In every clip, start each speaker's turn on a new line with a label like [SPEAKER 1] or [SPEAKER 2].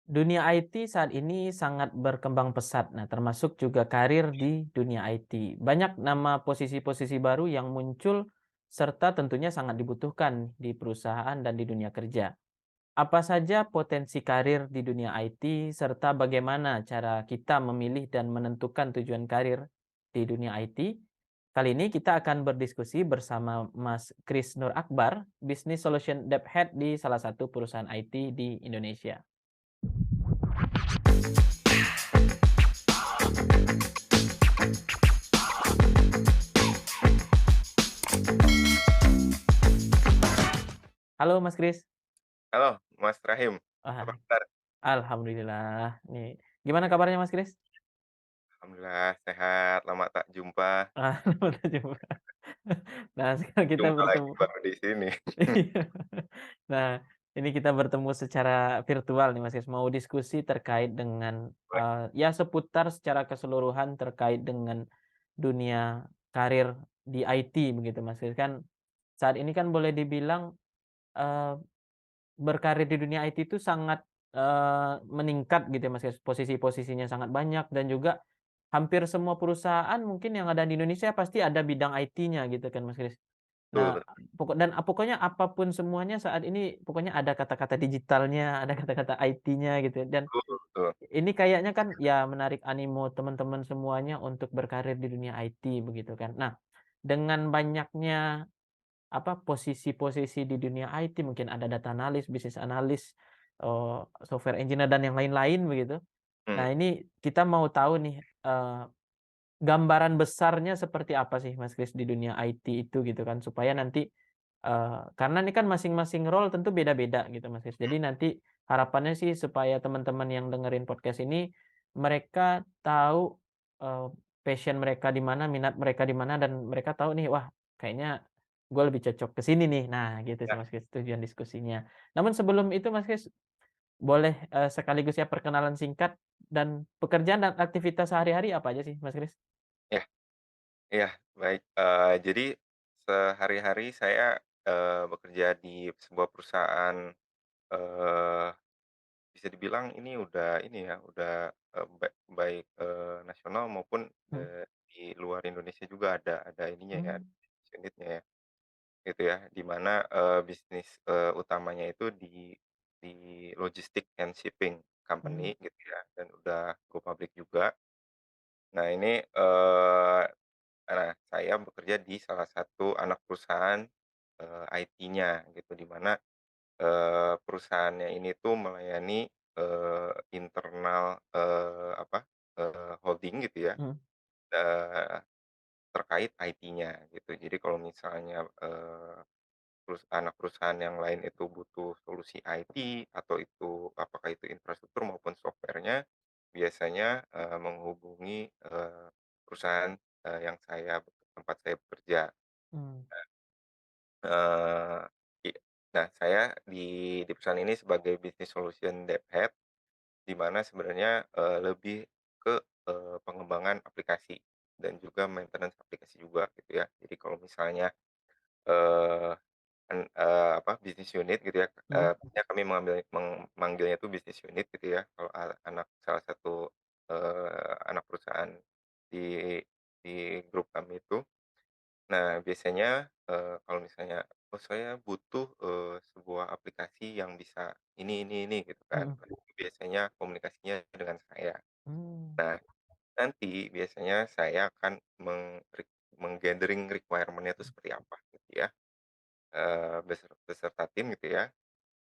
[SPEAKER 1] Dunia IT saat ini sangat berkembang pesat, nah termasuk juga karir di dunia IT. Banyak nama posisi-posisi baru yang muncul serta tentunya sangat dibutuhkan di perusahaan dan di dunia kerja. Apa saja potensi karir di dunia IT serta bagaimana cara kita memilih dan menentukan tujuan karir di dunia IT? Kali ini kita akan berdiskusi bersama Mas Kris Nur Akbar, Business Solution Dev Head di salah satu perusahaan IT di Indonesia. Halo Mas Kris.
[SPEAKER 2] Halo, Mas Rahim,
[SPEAKER 1] Wah,
[SPEAKER 2] apa kabar?
[SPEAKER 1] alhamdulillah. Nih, gimana kabarnya Mas Kris?
[SPEAKER 2] Alhamdulillah sehat, lama tak jumpa.
[SPEAKER 1] Sampai jumpa. Nah, sekarang kita
[SPEAKER 2] Jumpa lagi
[SPEAKER 1] bertemu.
[SPEAKER 2] baru di sini.
[SPEAKER 1] Iya. Nah, ini kita bertemu secara virtual nih Mas Kris, mau diskusi terkait dengan,
[SPEAKER 2] Wah,
[SPEAKER 1] ya seputar secara keseluruhan terkait dengan dunia karir di IT begitu Mas Kris. Kan saat ini kan boleh dibilang, eee, berkarir di dunia IT itu sangat, meningkat gitu ya Mas Kris, posisi-posisinya sangat banyak dan juga hampir semua perusahaan mungkin yang ada di Indonesia pasti ada bidang IT-nya gitu kan Mas Kris.
[SPEAKER 2] betul
[SPEAKER 1] Nah,
[SPEAKER 2] betul
[SPEAKER 1] pokoknya apapun semuanya saat ini pokoknya ada kata-kata digitalnya, ada kata-kata IT-nya gitu dan
[SPEAKER 2] betul betul.
[SPEAKER 1] ini kayaknya kan ya menarik animo teman-teman semuanya untuk berkarir di dunia IT begitu kan. Nah, dengan banyaknya posisi-posisi di dunia IT mungkin ada data analis, bisnis analis, software engineer dan yang lain-lain begitu.
[SPEAKER 2] Hmm,
[SPEAKER 1] Nah, ini kita mau tahu nih, gambaran besarnya seperti apa sih Mas Kris di dunia IT itu gitu kan, supaya nanti, karena ini kan masing-masing role tentu beda-beda gitu Mas Kris. Jadi nanti harapannya sih supaya teman-teman yang dengerin podcast ini, mereka tahu, eee, passion mereka di mana, minat mereka di mana, dan mereka tahu nih, "Wah kayaknya gue lebih cocok ke sini nih." Nah gitu sih
[SPEAKER 2] ya,
[SPEAKER 1] Mas Kris tujuan diskusinya. Namun sebelum itu Mas Kris, boleh, sekaligus ya perkenalan singkat dan pekerjaan dan aktivitas sehari-hari apa aja sih Mas Kris?
[SPEAKER 2] ya, ya, baik, jadi sehari-hari saya, bekerja di sebuah perusahaan, eee, bisa dibilang ini udah ini ya, udah, baik, nasional maupun,
[SPEAKER 1] Mhm.
[SPEAKER 2] di luar Indonesia juga ada ininya ya,
[SPEAKER 1] Mmm,
[SPEAKER 2] unitnya ya. Gitu ya, di mana, bisnis, utamanya itu di logistik and shipping
[SPEAKER 1] mmm,
[SPEAKER 2] company gitu ya, dan udah go public juga. Nah ini, saya bekerja di salah satu anak perusahaan, IT-nya gitu, di mana, perusahaannya ini tuh melayani, internal, holding gitu ya,
[SPEAKER 1] mhm,
[SPEAKER 2] eee, terkait IT-nya gitu. Jadi kalau misalnya, anak perusahaan yang lain itu butuh solusi IT atau itu apakah itu infrastruktur maupun software-nya, biasanya, menghubungi, perusahaan, yang tempat saya bekerja.
[SPEAKER 1] mmm,
[SPEAKER 2] Eee, i nah saya di perusahaan ini sebagai Business Solution Dev Head, di mana sebenarnya, lebih ke, pengembangan aplikasi dan juga maintenance aplikasi juga gitu ya. Jadi kalau misalnya, eee bisnis unit gitu ya,
[SPEAKER 1] mhm,
[SPEAKER 2] biasanya kami manggilnya itu bisnis unit gitu ya, kalau anak salah satu, anak perusahaan di grup kami itu. Nah, biasanya, kalau misalnya, "Oh, saya butuh, sebuah aplikasi yang bisa ini," gitu kan.
[SPEAKER 1] mhm,
[SPEAKER 2] Nah, itu biasanya komunikasinya dengan saya.
[SPEAKER 1] mmm,
[SPEAKER 2] Nah, nanti biasanya saya akan meng-gathering requirement-nya itu seperti apa gitu ya, beserta tim gitu ya.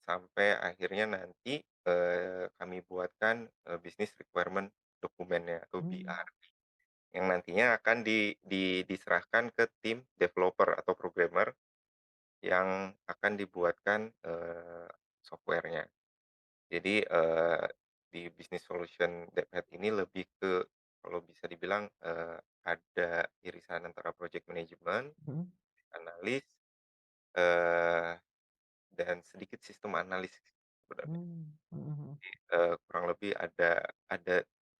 [SPEAKER 2] Sampai akhirnya nanti, kami buatkan, business requirement dokumennya atau
[SPEAKER 1] mmm,
[SPEAKER 2] BR, yang nantinya akan diserahkan ke tim developer atau programmer yang akan dibuatkan, software-nya. Jadi, di Business Solution Devhead ini lebih ke kalau bisa dibilang, ada irisan antara project management,
[SPEAKER 1] mhm,
[SPEAKER 2] analis, eee, dan sedikit sistem analis sebenarnya.
[SPEAKER 1] mmm, mhm mhm,
[SPEAKER 2] Kurang lebih ada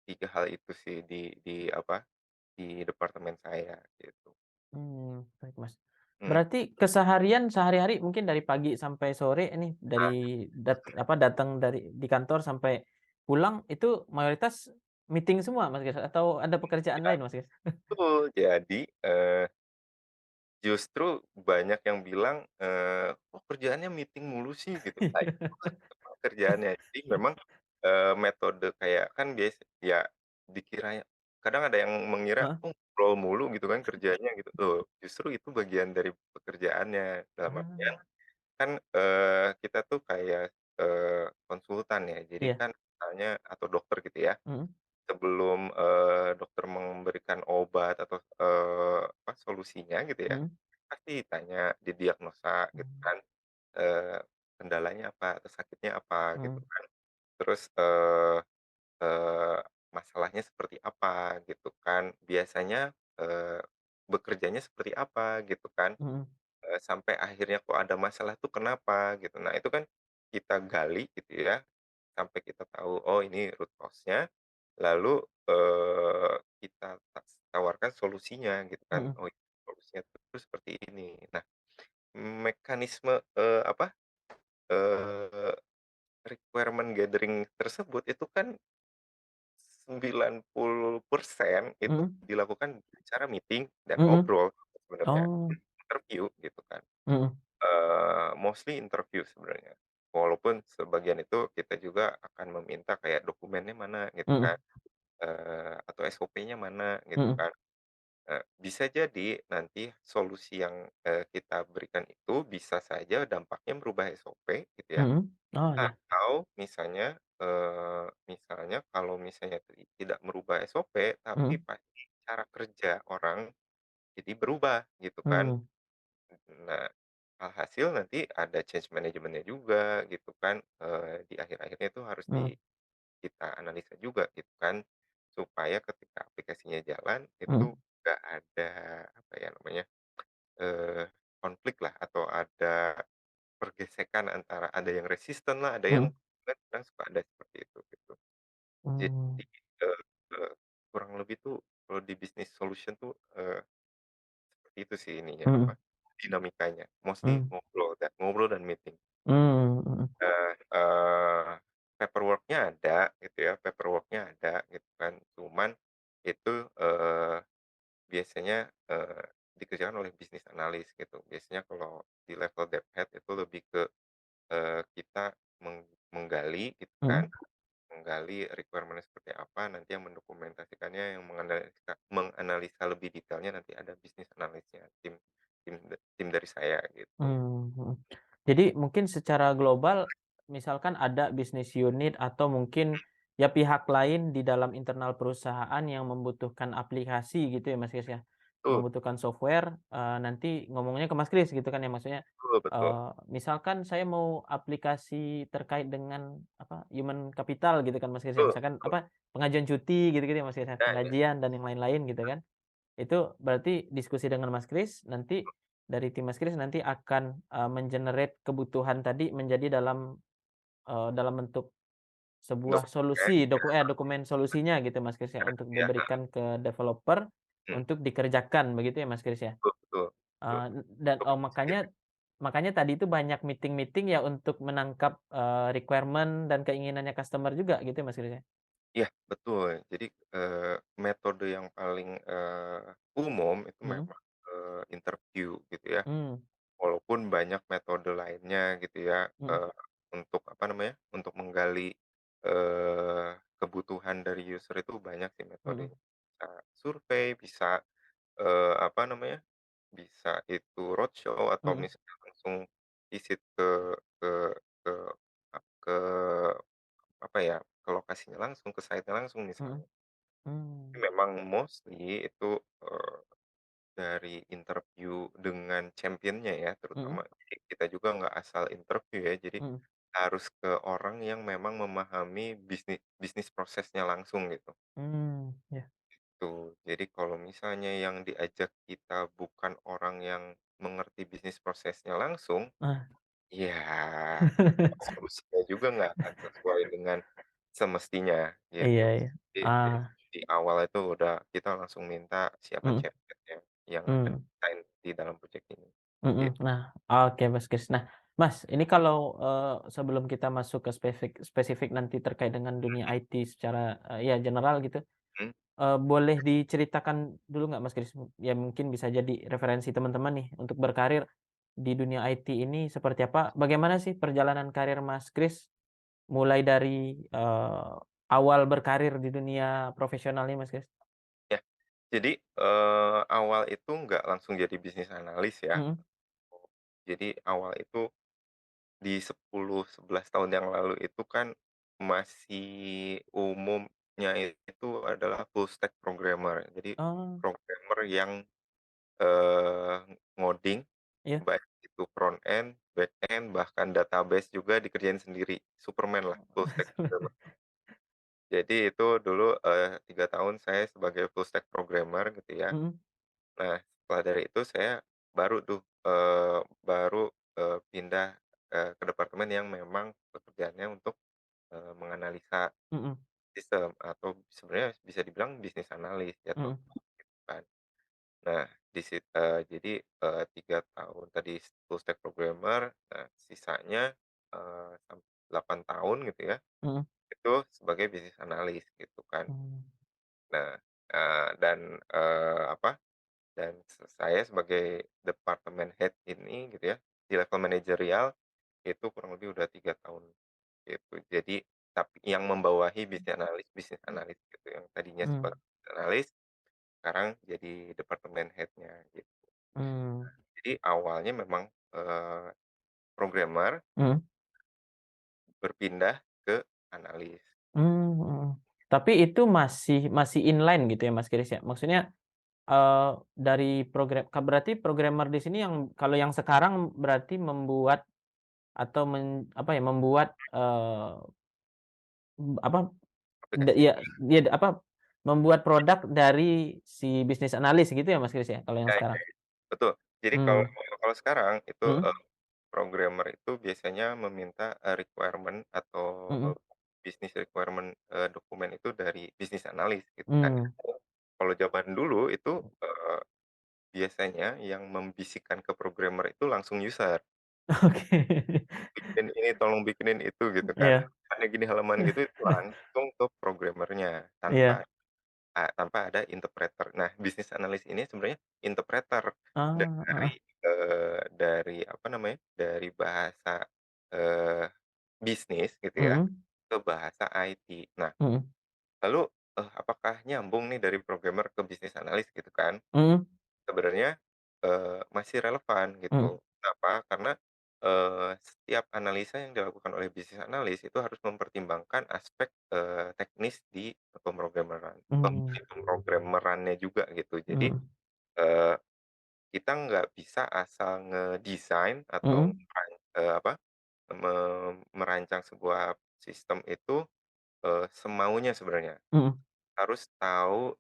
[SPEAKER 2] 3 hal itu sih di departemen saya gitu.
[SPEAKER 1] baik Mas.
[SPEAKER 2] Mhm.
[SPEAKER 1] Berarti keseharian sehari-hari mungkin dari pagi sampai sore nih,
[SPEAKER 2] Nah,
[SPEAKER 1] dari datang dari di kantor sampai pulang itu mayoritas meeting semua Mas Kris, atau ada pekerjaan
[SPEAKER 2] Ya,
[SPEAKER 1] lain Mas Kris?
[SPEAKER 2] betul. Jadi, justru banyak yang bilang, "Kok kerjaannya meeting mulu sih?" Gitu. Nah, itu memang kerjaannya. Jadi memang, metode kayak kan ya dikiranya kadang ada yang mengira,
[SPEAKER 1] Heeh.
[SPEAKER 2] "Oh, ngobrol mulu gitu kan kerjanya," gitu. Loh, justru itu bagian dari pekerjaannya. Dalam artian
[SPEAKER 1] Ah,
[SPEAKER 2] kan, kita tuh kayak, konsultan ya. Jadi
[SPEAKER 1] iya,
[SPEAKER 2] kan misalnya atau dokter gitu ya.
[SPEAKER 1] mhm,
[SPEAKER 2] Sebelum, dokter memberikan obat atau, apa, solusinya gitu ya,
[SPEAKER 1] mhm,
[SPEAKER 2] pasti tanya, didiagnosa gitu
[SPEAKER 1] mmm,
[SPEAKER 2] kan, kendalanya apa atau sakitnya apa gitu
[SPEAKER 1] mhm,
[SPEAKER 2] kan. Terus, eee, masalahnya seperti apa gitu kan. Biasanya, bekerjanya seperti apa gitu kan,
[SPEAKER 1] mhm,
[SPEAKER 2] sampai akhirnya kok ada masalah tuh kenapa gitu. Nah itu kan kita gali gitu ya. Sampai kita tahu, oh ini root cause-nya, lalu, kita tawarkan solusinya gitu kan,
[SPEAKER 1] mhm,
[SPEAKER 2] oh solusinya tuh seperti ini. Nah, mekanisme, apa, eee, requirement gathering tersebut itu kan 90% itu
[SPEAKER 1] mhm,
[SPEAKER 2] dilakukan cara meeting dan
[SPEAKER 1] mhm.
[SPEAKER 2] ngobrol sebenarnya,
[SPEAKER 1] Oh,
[SPEAKER 2] interview gitu kan.
[SPEAKER 1] mhm,
[SPEAKER 2] Mostly interview sebenarnya. Walaupun sebagian itu kita juga akan meminta kayak dokumennya mana gitu kan.
[SPEAKER 1] mhm,
[SPEAKER 2] Atau SOP-nya mana gitu
[SPEAKER 1] mhm,
[SPEAKER 2] kan. Bisa jadi nanti solusi yang, kita berikan itu bisa saja dampaknya merubah SOP gitu ya,
[SPEAKER 1] mhm. Oh, iya,
[SPEAKER 2] atau misalnya kalau misalnya tidak merubah SOP, tapi
[SPEAKER 1] mhm,
[SPEAKER 2] pasti cara kerja orang jadi berubah gitu kan.
[SPEAKER 1] mmm,
[SPEAKER 2] Nah, alhasil nanti ada change management-nya juga gitu kan, di akhir-akhirnya itu harus
[SPEAKER 1] mhm,
[SPEAKER 2] kita analisa juga gitu kan, supaya ketika aplikasinya jalan itu
[SPEAKER 1] mhm,
[SPEAKER 2] nggak ada, apa ya namanya, eee, konflik lah atau ada pergesekan antara ada yang resisten lah, ada yang
[SPEAKER 1] mhm,
[SPEAKER 2] kan kadang suka ada seperti itu gitu.
[SPEAKER 1] mmm,
[SPEAKER 2] Jadi, eee, kurang lebih tuh kalau di bisnis solution tuh, seperti itu sih ininya, apa,
[SPEAKER 1] mhm,
[SPEAKER 2] dinamikanya, mostly
[SPEAKER 1] mmm,
[SPEAKER 2] ngobrol dan meeting.
[SPEAKER 1] mmm, mhm,
[SPEAKER 2] Paperwork-nya ada gitu ya, paperwork-nya ada gitu kan. Cuman itu, biasanya, dikerjakan oleh bisnis analis gitu. Biasanya kalau di level dev head itu lebih ke, kita menggali gitu kan,
[SPEAKER 1] mhm,
[SPEAKER 2] menggali requirement-nya seperti apa, nanti yang mendokumentasikannya, yang menganalisa lebih detailnya nanti ada bisnis analisnya, tim dari saya gitu.
[SPEAKER 1] mhm. Jadi mungkin secara global, misalkan ada bisnis unit atau mungkin ya pihak lain di dalam internal perusahaan yang membutuhkan aplikasi gitu ya Mas Kris ya,
[SPEAKER 2] Betul
[SPEAKER 1] membutuhkan software, nanti ngomongnya ke Mas Kris gitu kan ya maksudnya,
[SPEAKER 2] betul betul.
[SPEAKER 1] misalkan saya mau aplikasi terkait dengan apa, human capital gitu kan Mas Kris ya,
[SPEAKER 2] Betul
[SPEAKER 1] misalkan
[SPEAKER 2] betul.
[SPEAKER 1] apa, pengajuan cuti gitu-gitu ya Mas Kris ya,
[SPEAKER 2] Ya ya.
[SPEAKER 1] penggajian dan yang lain-lain gitu kan. Itu berarti diskusi dengan Mas Kris, nanti dari tim Mas Kris nanti akan, men-generate kebutuhan tadi menjadi dalam bentuk sebuah
[SPEAKER 2] Dokumen
[SPEAKER 1] solusi,
[SPEAKER 2] ya,
[SPEAKER 1] dokumen solusinya gitu Mas Kris ya, untuk
[SPEAKER 2] ya,
[SPEAKER 1] diberikan ke developer
[SPEAKER 2] mhm,
[SPEAKER 1] untuk dikerjakan begitu ya Mas Kris ya?
[SPEAKER 2] betul betul betul.
[SPEAKER 1] Dan oh
[SPEAKER 2] Dokumentasinya
[SPEAKER 1] makanya makanya tadi itu banyak meeting-meeting ya untuk menangkap, requirement dan keinginannya customer juga gitu ya Mas Kris ya?
[SPEAKER 2] iya, betul. Jadi, metode yang paling, umum itu
[SPEAKER 1] Mhm,
[SPEAKER 2] memang, interview gitu ya.
[SPEAKER 1] mmm,
[SPEAKER 2] Walaupun banyak metode lainnya gitu ya,
[SPEAKER 1] mhm,
[SPEAKER 2] untuk apa namanya, untuk menggali, kebutuhan dari user itu banyak sih
[SPEAKER 1] mhm,
[SPEAKER 2] metodenya. Bisa survei, bisa, apa namanya, bisa itu roadshow atau
[SPEAKER 1] mhm,
[SPEAKER 2] misalnya langsung visit ke ke ke apa ya, ke lokasinya langsung, ke site-nya langsung
[SPEAKER 1] mhm,
[SPEAKER 2] misalnya. Tapi
[SPEAKER 1] mmm,
[SPEAKER 2] memang mostly itu, dari interview dengan champion-nya ya
[SPEAKER 1] mhm,
[SPEAKER 2] terutama. Jadi kita juga nggak asal interview ya, jadi
[SPEAKER 1] mhm,
[SPEAKER 2] harus ke orang yang memang memahami bisnis bisnis prosesnya langsung gitu,
[SPEAKER 1] iya.
[SPEAKER 2] tuh. Jadi kalau misalnya yang diajak kita bukan orang yang mengerti bisnis prosesnya langsung,
[SPEAKER 1] Ah.
[SPEAKER 2] ya solusinya juga nggak akan sesuai dengan semestinya
[SPEAKER 1] Iya
[SPEAKER 2] gitu.
[SPEAKER 1] iya.
[SPEAKER 2] Jadi
[SPEAKER 1] Ah,
[SPEAKER 2] di awal itu udah kita langsung minta siapa
[SPEAKER 1] mhm,
[SPEAKER 2] champion-nya yang akan
[SPEAKER 1] mmm,
[SPEAKER 2] desain di dalam project ini,
[SPEAKER 1] mhm.
[SPEAKER 2] gitu.
[SPEAKER 1] Nah, oke Mas Kris. Nah, Mas, ini kalau, sebelum kita masuk ke spesifik spesifik nanti terkait dengan dunia IT secara, ya general gitu,
[SPEAKER 2] Mhm,
[SPEAKER 1] boleh diceritakan dulu nggak Mas Kris? Ya mungkin bisa jadi referensi teman-teman nih untuk berkarir di dunia IT ini seperti apa? Bagaimana sih perjalanan karir Mas Kris mulai dari, awal berkarir di dunia profesionalnya Mas Kris?
[SPEAKER 2] ya. Jadi, awal itu nggak langsung jadi bisnis analis ya.
[SPEAKER 1] Mhm.
[SPEAKER 2] Jadi awal itu di 10, 11 tahun yang lalu itu kan masih umumnya itu adalah full stack programmer. Jadi
[SPEAKER 1] Oh,
[SPEAKER 2] programmer yang, ngoding,
[SPEAKER 1] iya.
[SPEAKER 2] baik itu front end, back end, bahkan database juga dikerjain sendiri, Superman lah full stack programmer. Jadi itu dulu, 3 tahun saya sebagai full stack programmer gitu ya.
[SPEAKER 1] Mhm,
[SPEAKER 2] Nah, setelah dari itu saya baru tuh, baru, pindah, ke departemen yang memang pekerjaannya untuk, menganalisa
[SPEAKER 1] mhm,
[SPEAKER 2] sistem atau sebenarnya bisa dibilang bisnis analis jatuh
[SPEAKER 1] mhm,
[SPEAKER 2] gitu kan. Nah, jadi, 3 tahun tadi full stack programmer, nah sisanya, 8 tahun gitu ya,
[SPEAKER 1] mhm,
[SPEAKER 2] itu sebagai bisnis analis gitu kan.
[SPEAKER 1] mmm,
[SPEAKER 2] Nah, apa, dan saya sebagai departemen head ini gitu ya, di level manajerial, itu kurang lebih udah 3 tahun gitu. Jadi tapi yang membawahi bisnis analis gitu, yang tadinya
[SPEAKER 1] mmm,
[SPEAKER 2] sebagai analis, sekarang jadi departemen head-nya gitu.
[SPEAKER 1] mmm,
[SPEAKER 2] Jadi awalnya memang, programmer
[SPEAKER 1] mhm.
[SPEAKER 2] berpindah ke analis.
[SPEAKER 1] Mhm. Tapi itu masih masih inline gitu ya, Mas Kris, ya? Maksudnya, dari berarti programmer di sini yang kalau yang sekarang berarti membuat atau apa ya, membuat, apa,
[SPEAKER 2] Aplikasi.
[SPEAKER 1] iya iya, apa, membuat produk dari si bisnis analis gitu ya, Mas Kris, ya, kalau yang
[SPEAKER 2] Ya ya
[SPEAKER 1] sekarang?
[SPEAKER 2] ya, betul. Jadi kalau
[SPEAKER 1] Mmm,
[SPEAKER 2] kalau sekarang itu,
[SPEAKER 1] mhm,
[SPEAKER 2] programmer itu biasanya meminta, requirement atau,
[SPEAKER 1] mhm,
[SPEAKER 2] business requirement, dokumen itu dari bisnis analis gitu kan.
[SPEAKER 1] mmm.
[SPEAKER 2] Kalau zaman dulu itu, biasanya yang membisikkan ke programmer itu langsung user,
[SPEAKER 1] Oke.
[SPEAKER 2] "Bikinin ini, tolong bikinin itu," gitu kan.
[SPEAKER 1] Iya
[SPEAKER 2] Hanya gini halaman gitu itu langsung ke programmer-nya
[SPEAKER 1] iya.
[SPEAKER 2] tanpa ada interpreter. Nah, bisnis analis ini sebenarnya interpreter
[SPEAKER 1] Ah, heeh.
[SPEAKER 2] dari apa namanya, dari bahasa, eee, bisnis gitu ya,
[SPEAKER 1] Mhm,
[SPEAKER 2] ke bahasa IT. Nah,
[SPEAKER 1] mhm,
[SPEAKER 2] lalu, apakah nyambung nih dari programmer ke bisnis analis gitu kan?
[SPEAKER 1] mhm,
[SPEAKER 2] Sebenarnya, masih relevan
[SPEAKER 1] mhm,
[SPEAKER 2] gitu. Kenapa? Karena, setiap analisa yang dilakukan oleh bisnis analis itu harus mempertimbangkan aspek, teknis di
[SPEAKER 1] mmm,
[SPEAKER 2] di pemrogramerannya juga gitu. Jadi,
[SPEAKER 1] mhm,
[SPEAKER 2] eee, kita nggak bisa asal ngedesain atau
[SPEAKER 1] mhm,
[SPEAKER 2] apa, merancang sebuah sistem itu, semaunya sebenarnya.
[SPEAKER 1] mhm.
[SPEAKER 2] Harus tahu,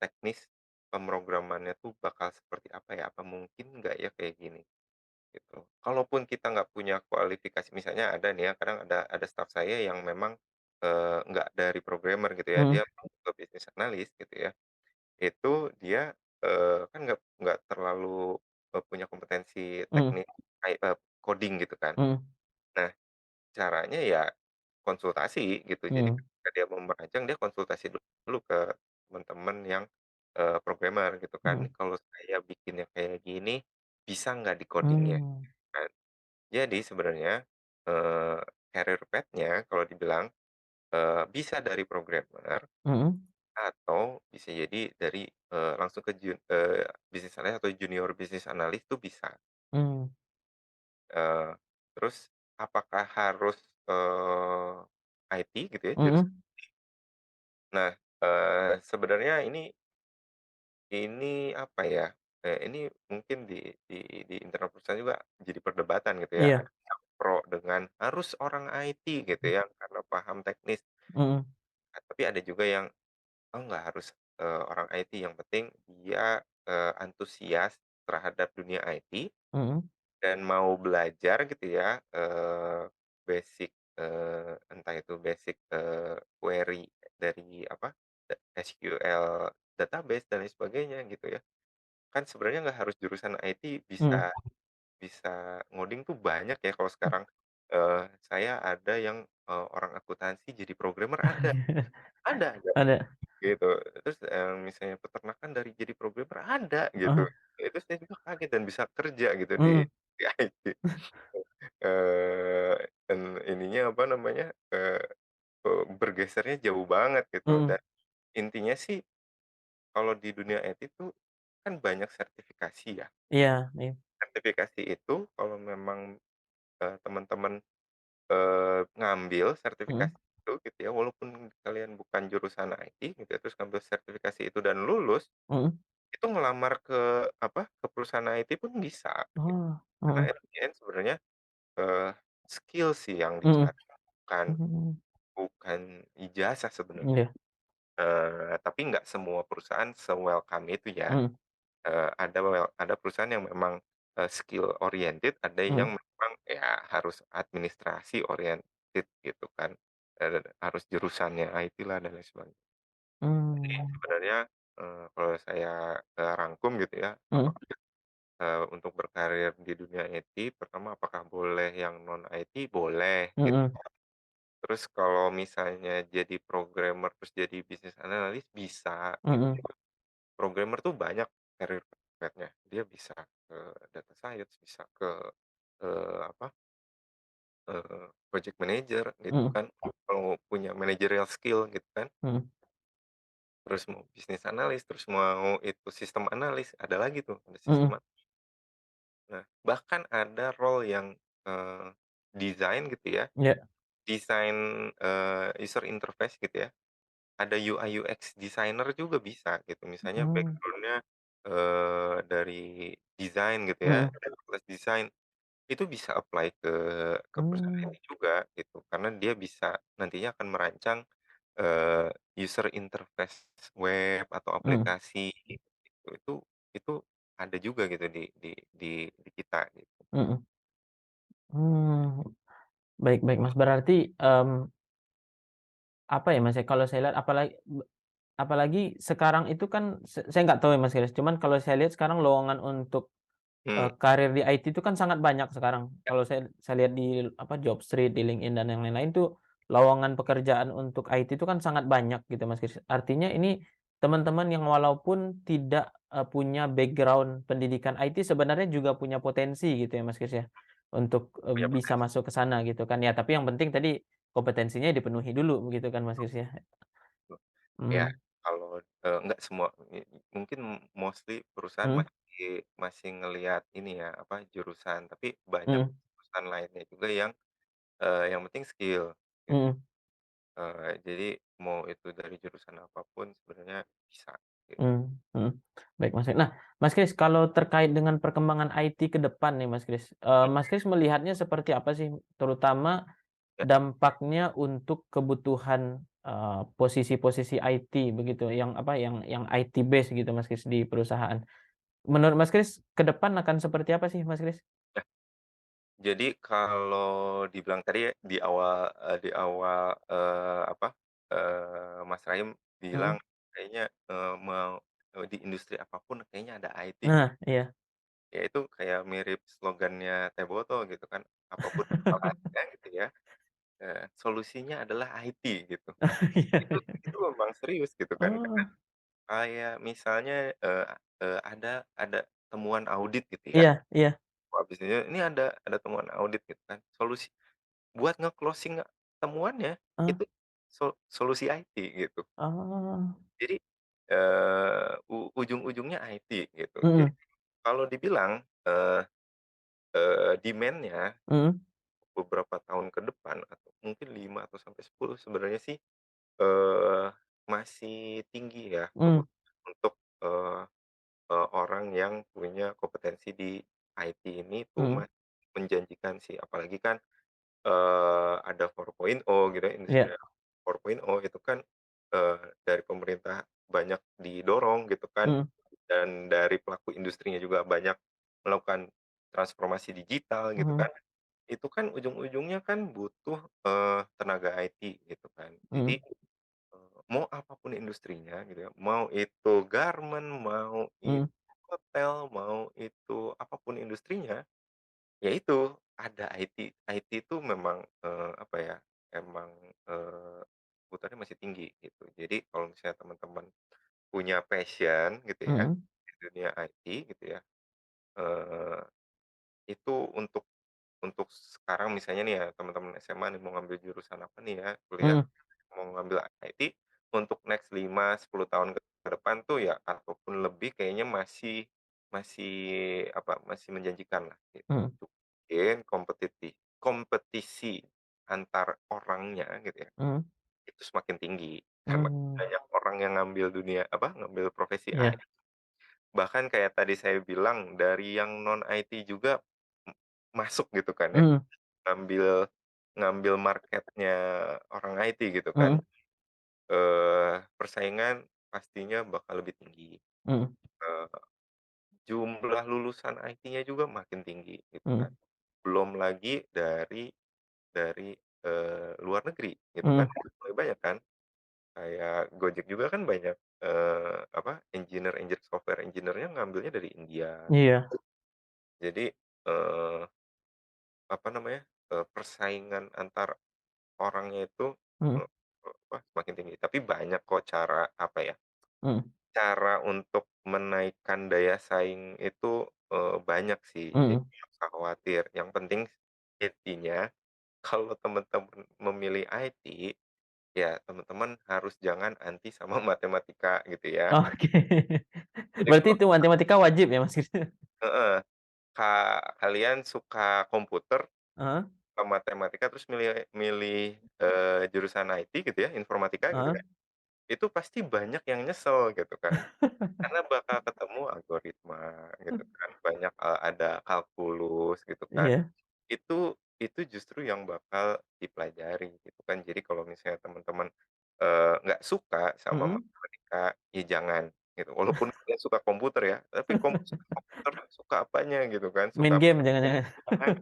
[SPEAKER 2] teknis pemrogramannya tuh bakal seperti apa ya, apa mungkin nggak ya kayak gini, gitu. Kalaupun kita nggak punya kualifikasi misalnya ada nih ya, kadang ada staff saya yang memang, nggak dari programmer gitu ya, dia
[SPEAKER 1] Mhm,
[SPEAKER 2] masuk ke bisnis analis gitu ya, itu dia, kan nggak terlalu, punya kompetensi
[SPEAKER 1] mhm,
[SPEAKER 2] teknik coding gitu kan.
[SPEAKER 1] mhm,
[SPEAKER 2] Nah, caranya ya konsultasi gitu. Jadi
[SPEAKER 1] mhm,
[SPEAKER 2] ketika dia mau merancang, dia konsultasi dulu ke teman-teman yang, programmer gitu kan.
[SPEAKER 1] mhm,
[SPEAKER 2] "Kalau saya bikinnya kayak gini, bisa nggak di-coding-nya?"
[SPEAKER 1] mmm,
[SPEAKER 2] Kan. Jadi sebenarnya, eee, career path-nya kalau dibilang, bisa dari programmer
[SPEAKER 1] mhm,
[SPEAKER 2] atau bisa jadi dari, langsung ke business analyst atau junior business analyst tuh bisa.
[SPEAKER 1] mmm,
[SPEAKER 2] Eee, terus apakah harus, IT gitu ya, jurusan.
[SPEAKER 1] mhm,
[SPEAKER 2] Nah, sebenarnya ini apa ya, ini mungkin di internal perusahaan juga jadi perdebatan gitu ya,
[SPEAKER 1] iya,
[SPEAKER 2] ada yang pro dengan harus orang IT gitu ya, karena paham teknis,
[SPEAKER 1] mhm,
[SPEAKER 2] tapi ada juga yang, oh nggak harus, orang IT, yang penting dia, antusias terhadap dunia IT
[SPEAKER 1] mhm,
[SPEAKER 2] dan mau belajar gitu ya, basic, entah itu basic, query dari apa, SQL database dan lain sebagainya gitu ya. Kan sebenarnya nggak harus jurusan IT
[SPEAKER 1] mhm,
[SPEAKER 2] bisa bisa ngoding tuh banyak ya kalau sekarang, saya ada yang, orang akuntansi jadi programmer ada aja
[SPEAKER 1] Ada.
[SPEAKER 2] gitu. Terus, misalnya peternakan dari jadi programmer ada gitu.
[SPEAKER 1] Heeh,
[SPEAKER 2] Itu saya juga kaget dan bisa kerja gitu
[SPEAKER 1] mhm,
[SPEAKER 2] di IT. Dan ininya apa namanya, bergesernya jauh banget gitu
[SPEAKER 1] mhm,
[SPEAKER 2] dan intinya sih kalau di dunia IT tuh kan banyak sertifikasi ya.
[SPEAKER 1] iya iya,
[SPEAKER 2] Sertifikasi itu kalau memang, teman-teman, ngambil
[SPEAKER 1] mhm
[SPEAKER 2] sertifikasi itu gitu ya, walaupun kalian bukan jurusan IT gitu ya, terus ngambil sertifikasi itu dan lulus,
[SPEAKER 1] mhm.
[SPEAKER 2] itu ngelamar ke apa, ke perusahaan IT pun bisa gitu.
[SPEAKER 1] Oh,
[SPEAKER 2] Karena
[SPEAKER 1] heeh,
[SPEAKER 2] at the end sebenarnya, eee, skill sih yang
[SPEAKER 1] mhm,
[SPEAKER 2] dicari, bukan
[SPEAKER 1] mmm,
[SPEAKER 2] bukan ijazah sebenarnya.
[SPEAKER 1] iya,
[SPEAKER 2] Tapi nggak semua perusahaan se-welcome itu ya.
[SPEAKER 1] mhm
[SPEAKER 2] Ada perusahaan yang memang, skill oriented, ada yang
[SPEAKER 1] mhm,
[SPEAKER 2] memang ya harus administrasi oriented gitu kan, harus jurusannya IT lah dan lain sebagainya. Jadi
[SPEAKER 1] mmm,
[SPEAKER 2] sebenarnya, kalau saya, rangkum gitu ya,
[SPEAKER 1] mhm
[SPEAKER 2] untuk berkarir di dunia IT, pertama apakah boleh yang non IT? Boleh gitu.
[SPEAKER 1] mhm
[SPEAKER 2] Terus kalau misalnya jadi programmer, terus jadi bisnis analis bisa gitu.
[SPEAKER 1] mhm
[SPEAKER 2] Programmer tuh banyak karir pathnya. Dia bisa ke data science, bisa ke, apa, project manager gitu
[SPEAKER 1] mhm
[SPEAKER 2] kan, kalau punya managerial skill gitu kan.
[SPEAKER 1] mhm
[SPEAKER 2] Terus mau bisnis analis, terus mau itu sistem analis, ada lagi tuh, ada sistem
[SPEAKER 1] mhm,
[SPEAKER 2] nah, bahkan ada role yang, eee, desain gitu ya,
[SPEAKER 1] iya,
[SPEAKER 2] desain, user interface gitu ya, ada UI UX designer juga bisa gitu. Misalnya
[SPEAKER 1] mmm,
[SPEAKER 2] background-nya, dari desain gitu ya,
[SPEAKER 1] mhm,
[SPEAKER 2] plus desain. Itu bisa apply ke perusahaan
[SPEAKER 1] mmm,
[SPEAKER 2] ini juga gitu, karena dia bisa nantinya akan merancang, user interface web atau
[SPEAKER 1] mhm
[SPEAKER 2] aplikasi gitu. Itu ada juga gitu di kita gitu.
[SPEAKER 1] mhm, mmm, baik baik Mas, berarti, apa ya Mas ya, kalau saya lihat apalagi sekarang itu kan saya nggak tahu ya Mas Kris, cuman kalau saya lihat sekarang lowongan untuk
[SPEAKER 2] Hmm,
[SPEAKER 1] karir di IT itu kan sangat banyak sekarang.
[SPEAKER 2] ya,
[SPEAKER 1] Kalau saya lihat di apa, Jobstreet, di LinkedIn dan yang lain-lain tuh, lowongan pekerjaan untuk IT itu kan sangat banyak gitu, Mas Kris. Artinya ini teman-teman yang walaupun tidak, punya background pendidikan IT sebenarnya juga punya potensi gitu ya, Mas Kris ya, untuk,
[SPEAKER 2] punya
[SPEAKER 1] bisa
[SPEAKER 2] potensi.
[SPEAKER 1] masuk ke sana gitu kan. Ya tapi yang penting tadi kompetensinya dipenuhi dulu begitu kan, Mas Kris ya?
[SPEAKER 2] Ya,
[SPEAKER 1] Mmm,
[SPEAKER 2] kalau, nggak semua mungkin mostly perusahaan
[SPEAKER 1] mhm
[SPEAKER 2] masih ngelihat ini ya, apa, jurusan, tapi banyak
[SPEAKER 1] mhm
[SPEAKER 2] perusahaan lainnya juga yang penting skill gitu.
[SPEAKER 1] mhm.
[SPEAKER 2] Jadi mau itu dari jurusan apapun sebenarnya bisa, gitu.
[SPEAKER 1] Mmm, mhm. Baik, Mas. Nah, Mas Kris, kalau terkait dengan perkembangan IT ke depan nih, Mas Kris,
[SPEAKER 2] Mhm,
[SPEAKER 1] Mas Kris melihatnya seperti apa sih? Terutama
[SPEAKER 2] ya,
[SPEAKER 1] dampaknya untuk kebutuhan, posisi-posisi IT begitu, yang apa, yang IT base gitu, Mas Kris, di perusahaan. Menurut Mas Kris, ke depan akan seperti apa sih, Mas Kris?
[SPEAKER 2] ya. Jadi kalau dibilang tadi ya di awal, apa, Mas Rahim bilang
[SPEAKER 1] Mhm.
[SPEAKER 2] kayaknya, di industri apapun kayaknya ada IT gitu.
[SPEAKER 1] Nah, iya.
[SPEAKER 2] Ya itu kayak mirip slogannya Teh Boto gitu kan, apapun masalahnya gitu ya, solusinya adalah IT gitu. Itu
[SPEAKER 1] Iya.
[SPEAKER 2] itu memang serius gitu kan.
[SPEAKER 1] Oh,
[SPEAKER 2] Kayak misalnya, ada temuan audit gitu ya,
[SPEAKER 1] iya iya.
[SPEAKER 2] habis ini ada temuan audit gitu kan, buat nge-closing temuannya
[SPEAKER 1] Oh
[SPEAKER 2] itu solusi IT gitu.
[SPEAKER 1] oh.
[SPEAKER 2] Jadi, ujung-ujungnya IT gitu. Jadi
[SPEAKER 1] Mhm
[SPEAKER 2] kalau dibilang, demand-nya
[SPEAKER 1] mhm
[SPEAKER 2] beberapa tahun ke depan atau mungkin 5 atau sampai 10 sebenarnya sih, eee, masih tinggi ya
[SPEAKER 1] mhm
[SPEAKER 2] untuk, eee orang yang punya kompetensi di IT ini tuh
[SPEAKER 1] mhm.
[SPEAKER 2] menjanjikan sih, apalagi kan, ada 4.0 gitu ya, Industri
[SPEAKER 1] Iya.
[SPEAKER 2] 4.0 itu kan, dari pemerintah banyak didorong gitu kan,
[SPEAKER 1] Mhm
[SPEAKER 2] dan dari pelaku industrinya juga banyak melakukan transformasi digital gitu
[SPEAKER 1] mhm
[SPEAKER 2] kan. Itu kan ujung-ujungnya kan butuh, tenaga IT gitu kan. Jadi,
[SPEAKER 1] mhm
[SPEAKER 2] mau apapun industrinya gitu ya, mau itu garment, mau itu
[SPEAKER 1] mhm.
[SPEAKER 2] hotel, mau itu apapun industrinya, ya itu, ada IT. IT itu memang, apa ya, emang, kebutuhannya masih tinggi gitu. Jadi kalau misalnya teman-teman punya passion gitu ya,
[SPEAKER 1] Mhm,
[SPEAKER 2] di dunia IT gitu ya, eee, itu untuk sekarang misalnya nih ya, teman-teman SMA nih mau ngambil jurusan apa nih ya, kuliah
[SPEAKER 1] mhm,
[SPEAKER 2] mau ngambil IT, untuk next 5 10 tahun ke depan tuh ya ataupun lebih kayaknya masih masih masih menjanjikan lah gitu
[SPEAKER 1] mhm,
[SPEAKER 2] untuk mungkin kompetisi antar orangnya gitu ya,
[SPEAKER 1] mhm,
[SPEAKER 2] itu semakin tinggi karena
[SPEAKER 1] mmm,
[SPEAKER 2] banyak orang yang ngambil ngambil profesi
[SPEAKER 1] iya,
[SPEAKER 2] IT. Bahkan kayak tadi saya bilang dari yang non IT juga m masuk gitu kan ya,
[SPEAKER 1] mhm,
[SPEAKER 2] ngambil ngambil marketnya orang IT gitu kan.
[SPEAKER 1] mhm,
[SPEAKER 2] Persaingan pastinya bakal lebih tinggi,
[SPEAKER 1] mhm,
[SPEAKER 2] eee, jumlah lulusan IT-nya juga makin tinggi gitu kan.
[SPEAKER 1] mhm,
[SPEAKER 2] Belum lagi dari, luar negeri gitu kan,
[SPEAKER 1] mhm,
[SPEAKER 2] mulai banyak kan, kayak Gojek juga kan banyak, engineer-engineer software engineer-nya ngambilnya dari India gitu.
[SPEAKER 1] iya,
[SPEAKER 2] Jadi, eee, persaingan antar orangnya itu,
[SPEAKER 1] mhm,
[SPEAKER 2] eee, semakin tinggi. Tapi banyak kok cara,
[SPEAKER 1] mhm,
[SPEAKER 2] cara untuk menaikkan daya saing itu, banyak sih, jadi
[SPEAKER 1] mhm.
[SPEAKER 2] nggak usah khawatir. Yang penting intinya kalau teman-teman memilih IT, ya teman-teman harus jangan anti sama matematika gitu ya.
[SPEAKER 1] Oke.
[SPEAKER 2] Jadi
[SPEAKER 1] Berarti
[SPEAKER 2] kalau
[SPEAKER 1] itu matematika wajib ya, Mas?
[SPEAKER 2] heeh, kalian suka komputer,
[SPEAKER 1] Heeh,
[SPEAKER 2] suka matematika, terus milih milih, jurusan IT gitu ya, informatika gitu
[SPEAKER 1] heeh.
[SPEAKER 2] kan, itu pasti banyak yang nyesel gitu kan. Karena bakal ketemu algoritma gitu kan, banyak, ada kalkulus gitu kan.
[SPEAKER 1] Iya,
[SPEAKER 2] Itu justru yang bakal dipelajari gitu kan. Jadi kalau misalnya teman-teman, nggak suka sama
[SPEAKER 1] mhm.
[SPEAKER 2] matematika, ya jangan gitu. Walaupun kalian suka komputer ya, tapi suka komputer suka apanya gitu kan,
[SPEAKER 1] Main
[SPEAKER 2] suka
[SPEAKER 1] game jangan-jangan?
[SPEAKER 2] jangan,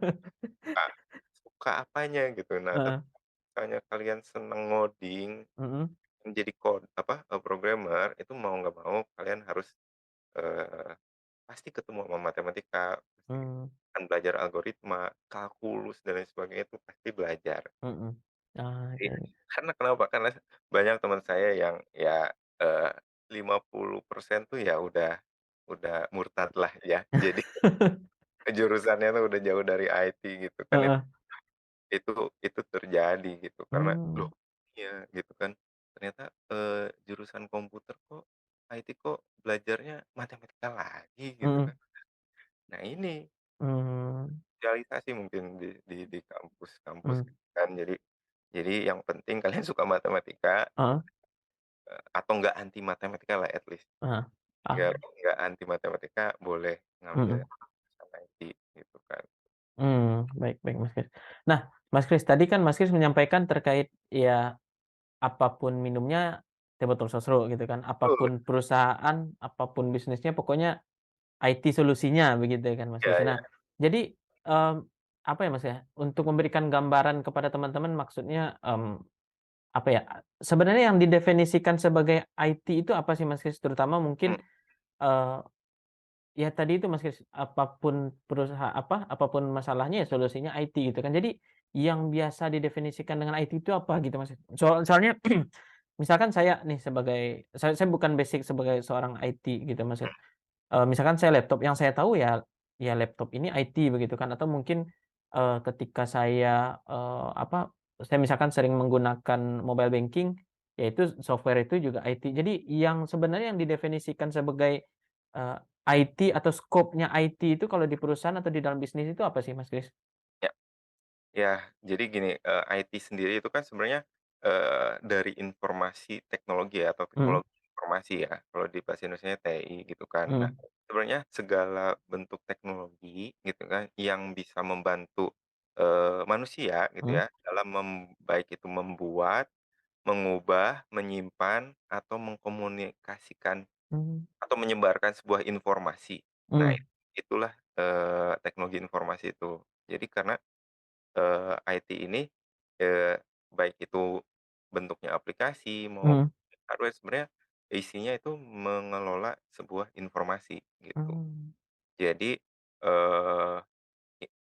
[SPEAKER 2] suka suka apanya gitu. Nah, tapi
[SPEAKER 1] Heeh,
[SPEAKER 2] misalnya kalian seneng ngoding,
[SPEAKER 1] mhm,
[SPEAKER 2] menjadi programmer, itu mau nggak mau kalian harus, eee pasti ketemu sama matematika, pasti
[SPEAKER 1] mmm,
[SPEAKER 2] akan belajar algoritma, kalkulus, dan lain sebagainya itu pasti belajar.
[SPEAKER 1] mhm. Ah,
[SPEAKER 2] Jadi
[SPEAKER 1] iya, iya.
[SPEAKER 2] karena kenapa? Karena banyak teman saya yang ya, eee, 50% tuh ya udah murtad lah ya. Jadi jurusannya tuh udah jauh dari IT gitu kan,
[SPEAKER 1] Heeh,
[SPEAKER 2] itu itu terjadi gitu. Karena,
[SPEAKER 1] mmm,
[SPEAKER 2] "Loh iya," gitu kan, "ternyata, jurusan komputer kok IT kok belajarnya matematika lagi?" Gitu
[SPEAKER 1] mhm,
[SPEAKER 2] kan. Nah ini
[SPEAKER 1] mmm,
[SPEAKER 2] sosialisasi mungkin di kampus-kampus
[SPEAKER 1] mmm,
[SPEAKER 2] kan. Jadi yang penting kalian suka matematika,
[SPEAKER 1] heeh,
[SPEAKER 2] atau nggak anti matematika lah at least.
[SPEAKER 1] heeh. Ah,
[SPEAKER 2] Nggak anti matematika boleh ngambil
[SPEAKER 1] mhm,
[SPEAKER 2] jurusan IT gitu kan.
[SPEAKER 1] baik, baik, Mas Kris. Nah, Mas Kris, tadi kan Mas Kris menyampaikan terkait ya apapun minumnya teh botol sosro gitu kan,
[SPEAKER 2] Betul,
[SPEAKER 1] apapun perusahaan, apapun bisnisnya pokoknya IT solusinya begitu ya kan, Mas
[SPEAKER 2] iya
[SPEAKER 1] Kris.
[SPEAKER 2] iya,
[SPEAKER 1] Nah, jadi, apa ya, Mas, ya, untuk memberikan gambaran kepada teman-teman maksudnya, apa ya, sebenarnya yang didefinisikan sebagai IT itu apa sih, Mas Kris? Terutama mungkin,
[SPEAKER 2] mhm,
[SPEAKER 1] eee, ya tadi itu, Mas Kris, apapun masalahnya ya solusinya IT gitu kan. Jadi yang biasa didefinisikan dengan IT itu apa gitu, Mas? Soalnya misalkan saya nih saya bukan basic sebagai seorang IT gitu, Mas, ya. Misalkan saya laptop, yang saya tahu ya laptop ini IT begitu kan, atau mungkin, ketika saya misalkan sering menggunakan mobile banking, ya itu software itu juga IT. Jadi yang sebenarnya yang didefinisikan sebagai, IT atau skopnya IT itu kalau di perusahaan atau di dalam bisnis itu apa sih, Mas Kris?
[SPEAKER 2] ya. Ya, jadi gini, IT sendiri itu kan sebenarnya, dari informasi teknologi ya, atau
[SPEAKER 1] Mhm,
[SPEAKER 2] teknologi informasi ya, kalau di bahasa Indonesianya TI gitu kan. Nah,
[SPEAKER 1] mhm,
[SPEAKER 2] sebenarnya segala bentuk teknologi gitu kan, yang bisa membantu, manusia gitu
[SPEAKER 1] mhm,
[SPEAKER 2] ya, dalam baik itu membuat, mengubah, menyimpan, atau mengkomunikasikan,
[SPEAKER 1] mmm,
[SPEAKER 2] atau menyebarkan sebuah informasi. Nah,
[SPEAKER 1] mhm,
[SPEAKER 2] itulah, teknologi informasi itu. Jadi karena IT ini, eee, baik itu bentuknya aplikasi maupun
[SPEAKER 1] mhm,
[SPEAKER 2] hardware, sebenarnya isinya itu mengelola sebuah informasi gitu.
[SPEAKER 1] mmm,
[SPEAKER 2] Jadi, eee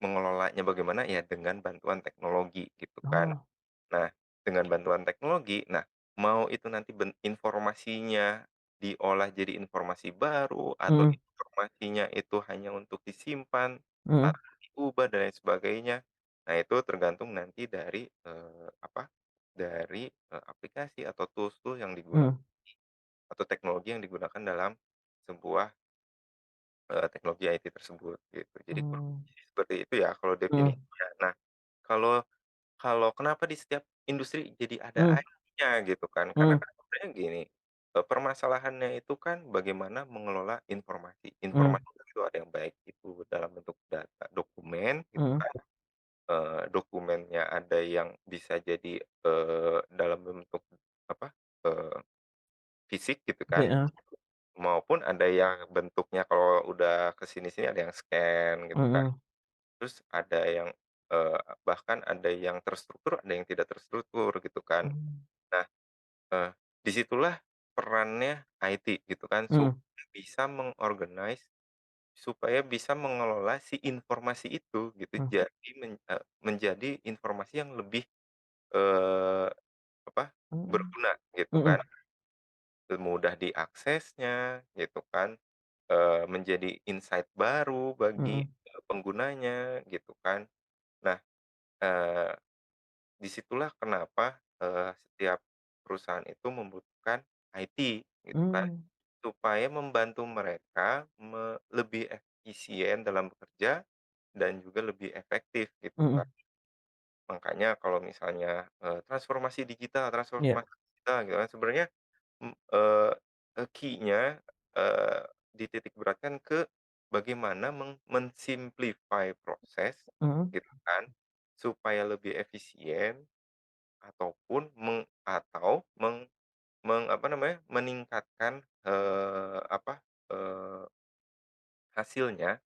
[SPEAKER 2] mengelolanya bagaimana, ya dengan bantuan teknologi gitu kan.
[SPEAKER 1] Oh,
[SPEAKER 2] Nah, dengan bantuan teknologi, nah, mau itu nanti informasinya diolah jadi informasi baru atau
[SPEAKER 1] mhm,
[SPEAKER 2] informasinya itu hanya untuk disimpan
[SPEAKER 1] mhm,
[SPEAKER 2] atau diubah dan lain sebagainya. Nah, itu tergantung nanti dari, apa, dari, aplikasi atau tools-tool yang digunakan
[SPEAKER 1] mhm,
[SPEAKER 2] atau teknologi yang digunakan dalam sebuah, teknologi IT tersebut gitu. Jadi kurang
[SPEAKER 1] mmm,
[SPEAKER 2] lebih seperti itu ya kalau
[SPEAKER 1] mhm,
[SPEAKER 2] definisinya. Nah, kalau kalau kenapa di setiap industri jadi ada
[SPEAKER 1] mhm,
[SPEAKER 2] AI-nya gitu kan, karena
[SPEAKER 1] mhm,
[SPEAKER 2] kan sebenarnya gini, permasalahannya itu kan bagaimana mengelola informasi.
[SPEAKER 1] mhm,
[SPEAKER 2] Informasi itu ada yang baik itu dalam bentuk data dokumen gitu
[SPEAKER 1] mhm,
[SPEAKER 2] kan, dokumennya ada yang bisa jadi, dalam bentuk apa, eee, fisik gitu
[SPEAKER 1] oke,
[SPEAKER 2] kan, maupun ada yang bentuknya kalau udah ke sini-sini ada yang scan gitu kan.
[SPEAKER 1] mhm,
[SPEAKER 2] Terus ada yang, bahkan ada yang terstruktur, ada yang tidak terstruktur gitu kan.
[SPEAKER 1] mmm,
[SPEAKER 2] Nah, eee, di situlah perannya IT gitu kan,
[SPEAKER 1] mhm,
[SPEAKER 2] supaya bisa supaya bisa mengelola si informasi itu gitu,
[SPEAKER 1] mhm,
[SPEAKER 2] jadi menjadi informasi yang lebih, eee, apa,
[SPEAKER 1] mhm,
[SPEAKER 2] berguna gitu kan,
[SPEAKER 1] mhm,
[SPEAKER 2] mudah diaksesnya gitu kan, menjadi insight baru bagi,
[SPEAKER 1] mhm,
[SPEAKER 2] penggunanya gitu kan. Nah, eee disitulah kenapa, setiap perusahaan itu membutuhkan IT gitu kan,
[SPEAKER 1] mmm,
[SPEAKER 2] supaya membantu mereka lebih efisien dalam bekerja dan juga lebih efektif gitu kan.
[SPEAKER 1] mhm,
[SPEAKER 2] Makanya kalau misalnya,
[SPEAKER 1] iya,
[SPEAKER 2] transformasi digital gitu kan sebenarnya, mmm, eee key-nya, dititik beratkan ke bagaimana men-simplify proses
[SPEAKER 1] mhm,
[SPEAKER 2] gitu kan, supaya lebih efisien ataupun atau apa namanya, meningkatkan, hasilnya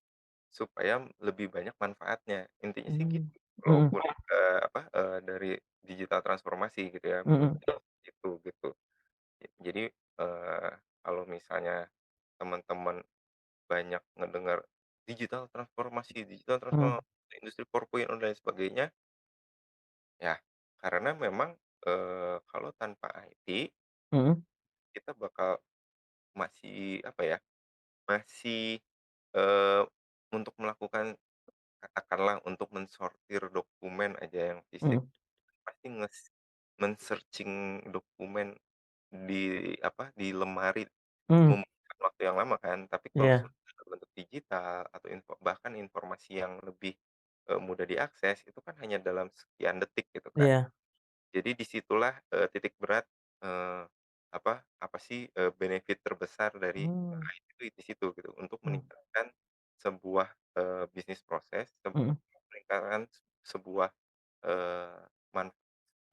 [SPEAKER 2] supaya lebih banyak manfaatnya. Intinya sih
[SPEAKER 1] mmm,
[SPEAKER 2] gitu,
[SPEAKER 1] mhm,
[SPEAKER 2] walaupun, dari digital transformasi gitu ya, menurut
[SPEAKER 1] mhm,
[SPEAKER 2] saya itu, gitu. Jadi, kalau misalnya teman-teman banyak ngedengar digital
[SPEAKER 1] mhm,
[SPEAKER 2] transformasi, industri 4.0 dan lain sebagainya, ya karena memang, kalau tanpa IT
[SPEAKER 1] mhm,
[SPEAKER 2] kita bakal masih, apa ya, masih, eee, untuk melakukan katakanlah untuk mensortir dokumen aja yang fisik,
[SPEAKER 1] mhm,
[SPEAKER 2] pasti men-searching dokumen di, apa, di lemari
[SPEAKER 1] mmm,
[SPEAKER 2] membutuhkan waktu yang lama kan. Tapi kalau
[SPEAKER 1] iya,
[SPEAKER 2] sudah berbentuk digital atau bahkan informasi yang lebih, mudah diakses, itu kan hanya dalam sekian detik gitu kan.
[SPEAKER 1] iya,
[SPEAKER 2] Jadi disitulah titik berat, eee, apa sih, benefit terbesar dari,
[SPEAKER 1] mmm,
[SPEAKER 2] IT itu di situ gitu, untuk
[SPEAKER 1] mmm,
[SPEAKER 2] meningkatkan sebuah, bisnis proses,
[SPEAKER 1] mhm,
[SPEAKER 2] meningkatkan sebuah, eee, man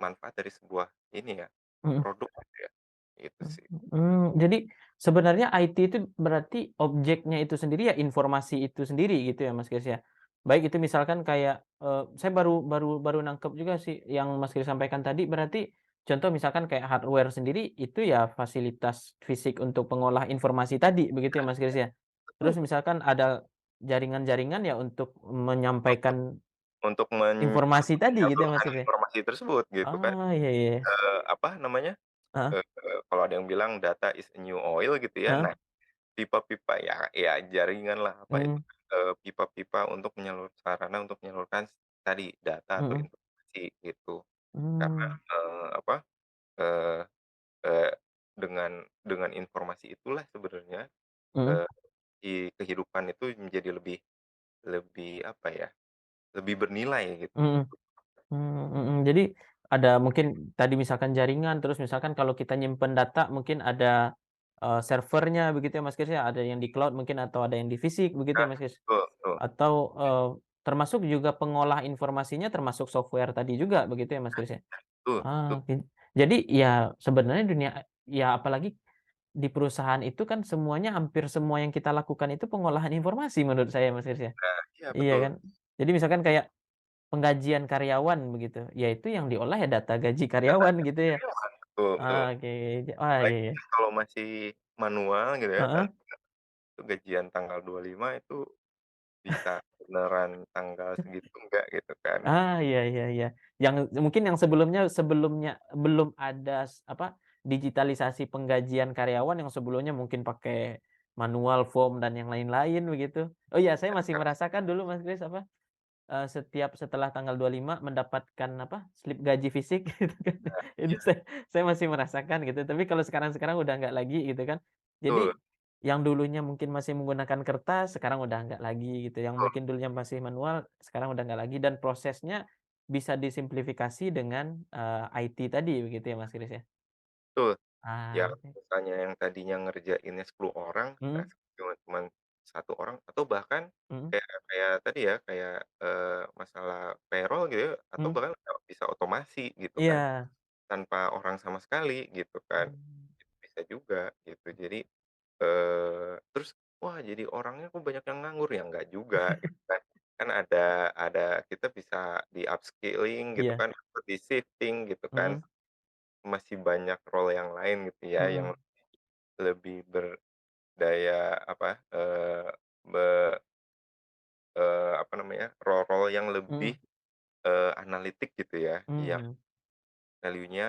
[SPEAKER 2] manfaat dari sebuah ini ya,
[SPEAKER 1] mhm.
[SPEAKER 2] produk gitu ya, itu sih.
[SPEAKER 1] Jadi sebenarnya IT itu berarti objeknya itu sendiri ya informasi itu sendiri gitu ya, Mas Kris ya? Baik itu misalkan kayak, saya baru nangkep juga sih yang Mas Kris sampaikan tadi berarti contoh misalkan kayak hardware sendiri itu ya fasilitas fisik untuk pengolah informasi tadi begitu ya, Mas Kris ya?
[SPEAKER 2] Betul,
[SPEAKER 1] Terus misalkan ada jaringan-jaringan ya untuk
[SPEAKER 2] untuk
[SPEAKER 1] menyampaikan
[SPEAKER 2] untuk
[SPEAKER 1] informasi tadi gitu ya, Mas
[SPEAKER 2] menyalurkan
[SPEAKER 1] Kris ya?
[SPEAKER 2] informasi tersebut gitu kan,
[SPEAKER 1] Oh, iya iya.
[SPEAKER 2] apa namanya,
[SPEAKER 1] Heeh
[SPEAKER 2] kalau ada yang bilang data is a new oil gitu ya.
[SPEAKER 1] heeh,
[SPEAKER 2] Nah, pipa-pipa ya jaringan lah, apa itu,
[SPEAKER 1] mhm
[SPEAKER 2] pipa-pipa untuk sarana untuk menyalurkan tadi data atau
[SPEAKER 1] mhm,
[SPEAKER 2] informasi gitu. Karena,
[SPEAKER 1] mmm,
[SPEAKER 2] apa, eee eee, dengan informasi itulah sebenarnya,
[SPEAKER 1] mhm.
[SPEAKER 2] eee, kehidupan itu menjadi lebih lebih apa ya, lebih bernilai gitu.
[SPEAKER 1] Mhm, mhm. Jadi ada mungkin tadi misalkan jaringan, terus misalkan kalau kita nyimpen data mungkin ada, servernya begitu ya Mas Kris ya, ada yang di cloud mungkin atau ada yang di fisik begitu ya
[SPEAKER 2] Nah,
[SPEAKER 1] Mas Kris?
[SPEAKER 2] betul betul.
[SPEAKER 1] Atau, termasuk juga pengolah informasinya termasuk software tadi juga begitu ya Mas Kris ya?
[SPEAKER 2] Betul betul.
[SPEAKER 1] Ah, oke. Jadi ya sebenarnya ya apalagi di perusahaan itu kan semuanya hampir semua yang kita lakukan itu pengolahan informasi menurut saya Mas Kris ya?
[SPEAKER 2] Nah, iya
[SPEAKER 1] Iya
[SPEAKER 2] betul.
[SPEAKER 1] kan? Jadi misalkan kayak penggajian karyawan begitu, ya itu yang diolah ya data gaji karyawan gitu ya?
[SPEAKER 2] Betul betul.
[SPEAKER 1] Oke, wah iya
[SPEAKER 2] Apalagi
[SPEAKER 1] iya.
[SPEAKER 2] kalau masih manual gitu ya kan,
[SPEAKER 1] Heeh,
[SPEAKER 2] itu gajian tanggal 25 itu bisa beneran tanggal segitu enggak gitu kan.
[SPEAKER 1] Ah, iya iya iya. Yang mungkin yang sebelumnya sebelumnya belum ada apa, digitalisasi penggajian karyawan yang sebelumnya mungkin pakai manual form dan yang lain-lain begitu. Oh iya, saya masih merasakan dulu Mas Kris apa, setiap setelah tanggal 25 mendapatkan apa, slip gaji fisik gitu kan. Itu
[SPEAKER 2] Iya,
[SPEAKER 1] saya masih merasakan gitu, tapi kalau sekarang-sekarang udah nggak lagi gitu kan.
[SPEAKER 2] betul
[SPEAKER 1] Jadi, yang dulunya mungkin masih menggunakan kertas, sekarang udah nggak lagi gitu, yang
[SPEAKER 2] betul
[SPEAKER 1] mungkin dulunya masih manual, sekarang udah nggak lagi dan prosesnya bisa disimplifikasi dengan, IT tadi begitu ya Mas Kris ya?
[SPEAKER 2] betul.
[SPEAKER 1] Ah,
[SPEAKER 2] Yang
[SPEAKER 1] oke.
[SPEAKER 2] misalnya yang tadinya ngerjainnya 10 orang, nah
[SPEAKER 1] Mhm
[SPEAKER 2] sekarang cuman 1 orang atau bahkan
[SPEAKER 1] mhm
[SPEAKER 2] kayak kayak tadi ya, kayak, masalah payroll gitu ya, atau
[SPEAKER 1] mhm.
[SPEAKER 2] bahkan bisa otomasi gitu kan,
[SPEAKER 1] Iya.
[SPEAKER 2] tanpa orang sama sekali gitu kan.
[SPEAKER 1] Mmm,
[SPEAKER 2] Itu bisa juga gitu. Jadi, terus, wah jadi orangnya kok banyak yang nganggur, ya enggak juga gitu kan. Kan ada kita bisa di-upskilling gitu
[SPEAKER 1] iya.
[SPEAKER 2] kan, atau di-shifting gitu kan.
[SPEAKER 1] Mhm
[SPEAKER 2] Masih banyak role yang lain gitu ya, yang
[SPEAKER 1] mhm
[SPEAKER 2] lebih berdaya apa, be apa namanya, role-role yang lebih,
[SPEAKER 1] mhm
[SPEAKER 2] analitik gitu ya, yang
[SPEAKER 1] mhm
[SPEAKER 2] value-nya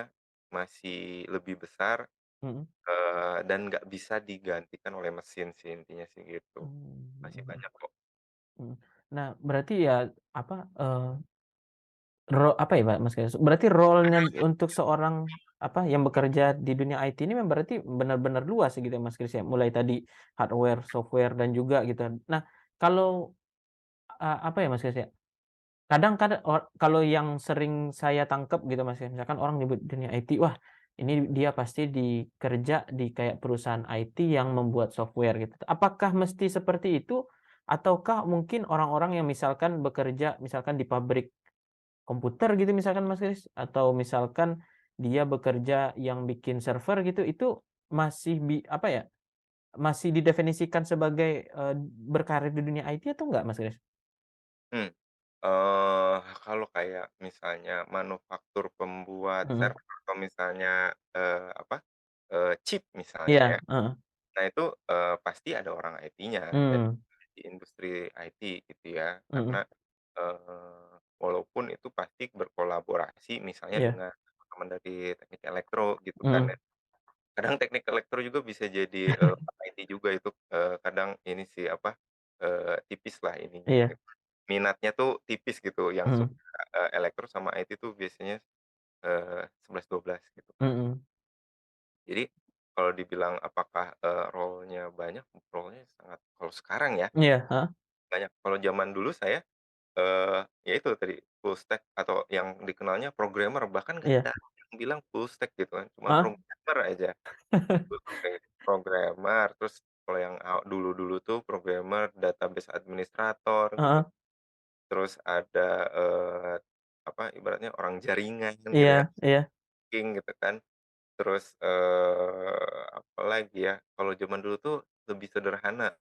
[SPEAKER 2] masih lebih besar,
[SPEAKER 1] mhm
[SPEAKER 2] dan nggak bisa digantikan oleh mesin sih intinya sih gitu.
[SPEAKER 1] mhm
[SPEAKER 2] Masih
[SPEAKER 1] mhm
[SPEAKER 2] banyak kok.
[SPEAKER 1] mhm. Nah, berarti ya apa, apa ya, Pak, Mas, berarti role-nya untuk seorang, apa, yang bekerja di dunia IT ini berarti benar-benar luas gitu ya, Mas, Kris, ya? Mulai tadi hardware, software, dan juga gitu. Nah, kalau, apa ya, Mas, Kris, ya, kadang kadang kalau yang sering saya tangkap gitu, Mas, ya, misalkan orang nyebut dunia IT, wah, ini dia pasti kerja di kayak perusahaan IT yang membuat software gitu. Apakah mesti seperti itu? Ataukah mungkin orang-orang yang misalkan bekerja misalkan di pabrik komputer gitu misalkan Mas Kris, atau misalkan dia bekerja yang bikin server gitu, itu masih apa ya, masih didefinisikan sebagai, berkarir di dunia IT atau enggak Mas Kris?
[SPEAKER 2] Hmm, kalau kayak misalnya manufaktur pembuat
[SPEAKER 1] Mhm.
[SPEAKER 2] server atau misalnya, apa, chip misalnya
[SPEAKER 1] Iya,
[SPEAKER 2] ya.
[SPEAKER 1] heeh.
[SPEAKER 2] Nah itu, pasti ada orang IT-nya
[SPEAKER 1] Mmm,
[SPEAKER 2] di industri IT gitu ya, karena,
[SPEAKER 1] mhm.
[SPEAKER 2] walaupun itu pasti berkolaborasi misalnya
[SPEAKER 1] Iya,
[SPEAKER 2] dengan teman-teman dari teknik elektro gitu kan ya.
[SPEAKER 1] mhm.
[SPEAKER 2] Kadang teknik elektro juga bisa jadi, IT juga itu, kadang ini sih apa, tipis lah ininya
[SPEAKER 1] Iya,
[SPEAKER 2] gitu. Minatnya tuh tipis gitu, yang suka,
[SPEAKER 1] mhm,
[SPEAKER 2] elektro sama IT tuh biasanya, 11-12 gitu kan.
[SPEAKER 1] mhm.
[SPEAKER 2] Jadi, kalau dibilang apakah, role-nya banyak, role-nya sangat kalau sekarang ya,
[SPEAKER 1] Iya, heeh,
[SPEAKER 2] banyak. Kalau zaman dulu saya, ya itu tadi, full stack atau yang dikenalnya programmer, bahkan nggak
[SPEAKER 1] iya,
[SPEAKER 2] ada yang bilang full stack gitu kan, cuma
[SPEAKER 1] heeh,
[SPEAKER 2] programmer aja. Programmer, terus kalau yang dulu-dulu tuh programmer, database administrator gitu,
[SPEAKER 1] heeh,
[SPEAKER 2] terus ada, apa, ibaratnya orang jaringan gitu
[SPEAKER 1] iya
[SPEAKER 2] kan,
[SPEAKER 1] iya,
[SPEAKER 2] hacking gitu kan. Terus, apalagi ya, kalau zaman dulu tuh lebih sederhana,